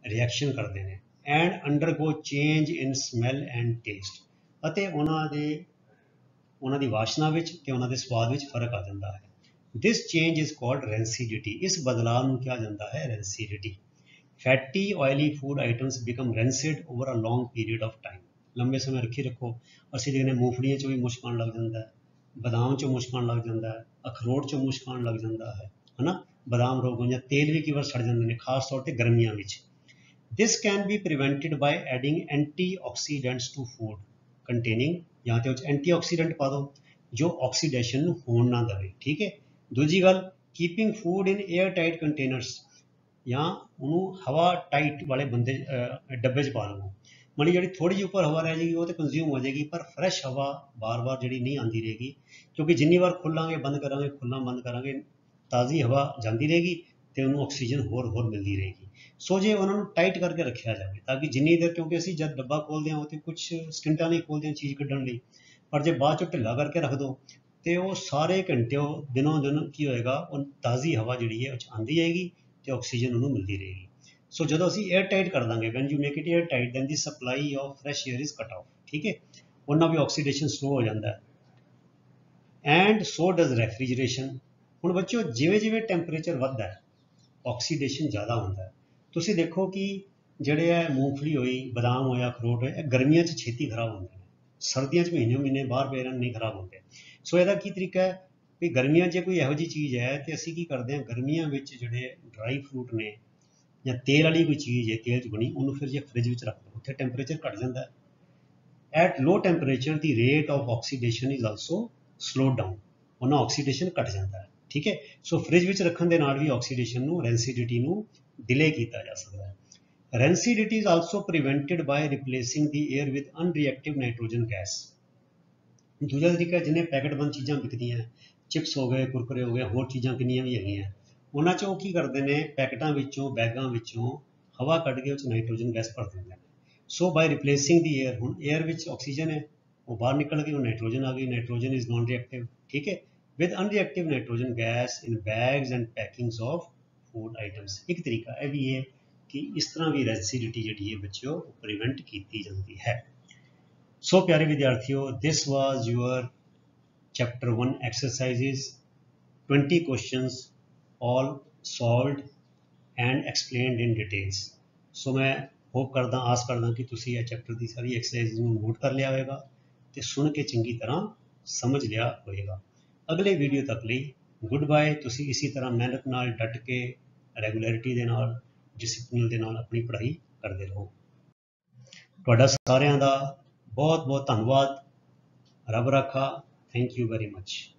रिएक्शन करते हैं and undergo change in smell and taste, अते उन्हां दी वाशना विच ते उन्हां दे स्वाद विच फर्क आ जाता है। This change is called rancidity, इस बदलाव नूं कहा जाता है rancidity. Fatty oily food items become rancid over a long period of time, लंबे समय रखी रखो। असीं देखने मूंगफलियां चों भी मुश्क आउण लग जाता है, बादाम चों मुश्क आउण लग जाता है, अखरोट चों मुश्क आउण लग जाता है ना, बादाम रोग हो, तेल भी कई बार सड़ जाते हैं, खास तौर पर गर्मियों में। This can be prevented by adding antioxidants to food containing, या तो एंटीऑक्सीडेंट पा दो जो ऑक्सीडेशन होने ना देवे। ठीक है, दूजी गल keeping food in air tight containers, या उन्होंने हवा टाइट वाले बंदे डब्बे च पा लवो, मतलब जी थोड़ी जी उपर हवा रह जाएगी वो तो कंज्यूम हो जाएगी, पर फ्रैश हवा बार बार जी नहीं आती रहेगी, क्योंकि जिन्नी बार खुलांगे बंद करांगे खुलना बंद करांगे ताज़ी हवा जाती रहेगी तो उन्होंने ऑक्सीजन होर मिलती रहेगी। सो जे उन्होंने टाइट करके रखा जाए ताकि जिन्नी देर, क्योंकि असीं जब डब्बा खोलते हैं तो कुछ सकिंटां नहीं खोलते चीज़ कड्ढण लई, पर जे बाद चों ढिल्ला करके रख दो तो वो सारे घंटे दिनों दिन की होएगा, वो ताज़ी हवा जी है आती जाएगी तो ऑक्सीजन उन्होंने मिलती रहेगी। सो जो असीं एयर टाइट कर देंगे, when you make it air tight than the supply of fresh air is cut off. ठीक है, उन्ना भी ऑक्सीडेशन स्लो हो जाता है। And so does refrigeration. हुण बच्चों जिवें जिवें टैंपरेचर वधदा है ऑक्सीडेशन ज़्यादा होता है। तुसीं देखो कि जिहड़े है मूंगफली होई, बादाम होया, अखरोट होया, गर्मियों च छेती खराब होंदे ने, सर्दियों च महीने महीने बाहर पे रहन नहीं खराब होंदे। सो इहदा की तरीका है ਵੀ ਗਰਮੀਆਂ 'ਚ ਕੋਈ ਇਹੋ ਜਿਹੀ ਚੀਜ਼ ਹੈ ਤੇ ਅਸੀਂ ਕੀ ਕਰਦੇ ਹਾਂ, ਗਰਮੀਆਂ ਵਿੱਚ ਜਿਹੜੇ ਡਰਾਈ ਫਰੂਟ ਨੇ ਜਾਂ ਤੇਲ ਵਾਲੀ ਕੋਈ ਚੀਜ਼ ਹੈ, ਤੇਲ 'ਚ ਬਣੀ, ਉਹਨੂੰ ਫਿਰ ਜੇ ਫ੍ਰਿਜ ਵਿੱਚ ਰੱਖ ਦਿਓ, ਉੱਥੇ ਟੈਂਪਰੇਚਰ ਘਟ ਜਾਂਦਾ ਹੈ। At low temperature the rate of oxidation is also slowed down, ਉਹਨਾਂ ਆਕਸੀਡੇਸ਼ਨ ਘਟ ਜਾਂਦਾ ਹੈ। ਠੀਕ ਹੈ, ਸੋ ਫ੍ਰਿਜ ਵਿੱਚ ਰੱਖਣ ਦੇ ਨਾਲ ਵੀ ਆਕਸੀਡੇਸ਼ਨ ਨੂੰ, ਰੈਂਸੀਡਿਟੀ ਨੂੰ ਡਿਲੇ ਕੀਤਾ ਜਾ ਸਕਦਾ ਹੈ। ਰੈਂਸੀਡਿਟੀ is also ਪ੍ਰੀਵੈਂਟਡ ਬਾय ਰਿਪਲੇਸਿੰਗ the air with unreactive nitrogen gas. ਦੂਜਾ ਤਰੀਕਾ, ਜਿਹਨੇ ਪੈਕਟਬੰਦ ਚੀਜ਼ਾਂ ਵਿਕਦੀਆਂ, ਚਿਪਸ ਹੋ ਗਏ, ਕੁਰਕਰੇ ਹੋ ਗਏ, ਹੋਰ ਚੀਜ਼ਾਂ ਕਿੰਨੀਆਂ ਵੀ ਹੈਗੀਆਂ, ਉਹਨਾਂ 'ਚ ਉਹ ਕੀ ਕਰਦੇ ਨੇ, ਪੈਕਟਾਂ ਵਿੱਚੋਂ, ਬੈਗਾਂ ਵਿੱਚੋਂ ਹਵਾ ਕੱਢ ਕੇ ਉਹ 'ਚ ਨਾਈਟ੍ਰੋਜਨ ਗੈਸ ਭਰ ਦਿੰਦੇ ਨੇ। ਸੋ ਬਾਈ ਰਿਪਲੇਸਿੰਗ ਦੀ 에ਅਰ, ਹੁਣ 에ਅਰ ਵਿੱਚ ਆਕਸੀਜਨ ਹੈ, ਉਹ ਬਾਹਰ ਨਿਕਲ ਗਈ, ਉਹ ਨਾਈਟ੍ਰੋਜਨ ਆ ਗਈ, ਨਾਈਟ੍ਰੋਜਨ ਇਜ਼ ਨॉन ਰਿਐਕਟਿਵ। ਠੀਕ ਹੈ, with unreactive nitrogen gas in bags and packings of food items. ਇੱਕ ਤਰੀਕਾ ਇਹ ਵੀ ਹੈ ਕਿ ਇਸ ਤਰ੍ਹਾਂ ਵੀ ਰੈਂਸੀਡਿਟੀ ਜਿਹੜੀ ਹੈ ਬੱਚਿਓ ਪ੍ਰੀਵੈਂਟ ਕੀਤੀ ਜਾਂਦੀ ਹੈ। ਸੋ ਪਿਆਰੇ ਵਿਦਿਆਰਥੀਓ, ਦਿਸ ਵਾਜ਼ your chapter 1 exercises, 20 questions, all solved and explained in details. ਸੋ ਮੈਂ ਹੋਪ ਕਰਦਾ, ਆਸ ਕਰਦਾ ਕਿ ਤੁਸੀਂ ਇਹ ਚੈਪਟਰ ਦੀ ਸਾਰੀ ਐਕਸਰਸਾਈਜ਼ ਨੂੰ ਨੋਟ ਕਰ ਲਿਆ ਹੋਵੇਗਾ ਤੇ ਸੁਣ ਕੇ ਚੰਗੀ ਤਰ੍ਹਾਂ ਸਮਝ ਲਿਆ ਹੋਵੇਗਾ। ਅਗਲੇ ਵੀਡੀਓ ਤੱਕ ਲਈ ਗੁੱਡ ਬਾਏ। ਤੁਸੀਂ ਇਸੇ ਤਰ੍ਹਾਂ ਮਿਹਨਤ ਨਾਲ, ਡਟ ਕੇ, ਰੈਗੂਲਰਿਟੀ ਦੇ ਨਾਲ, ਡਿਸਪਲਿਨ ਦੇ ਨਾਲ ਆਪਣੀ ਪੜ੍ਹਾਈ ਕਰਦੇ ਰਹੋ। ਤੁਹਾਡਾ ਸਾਰਿਆਂ ਦਾ ਬਹੁਤ ਬਹੁਤ ਧੰਨਵਾਦ। ਰੱਬ ਰਾਖਾ। Thank you very much.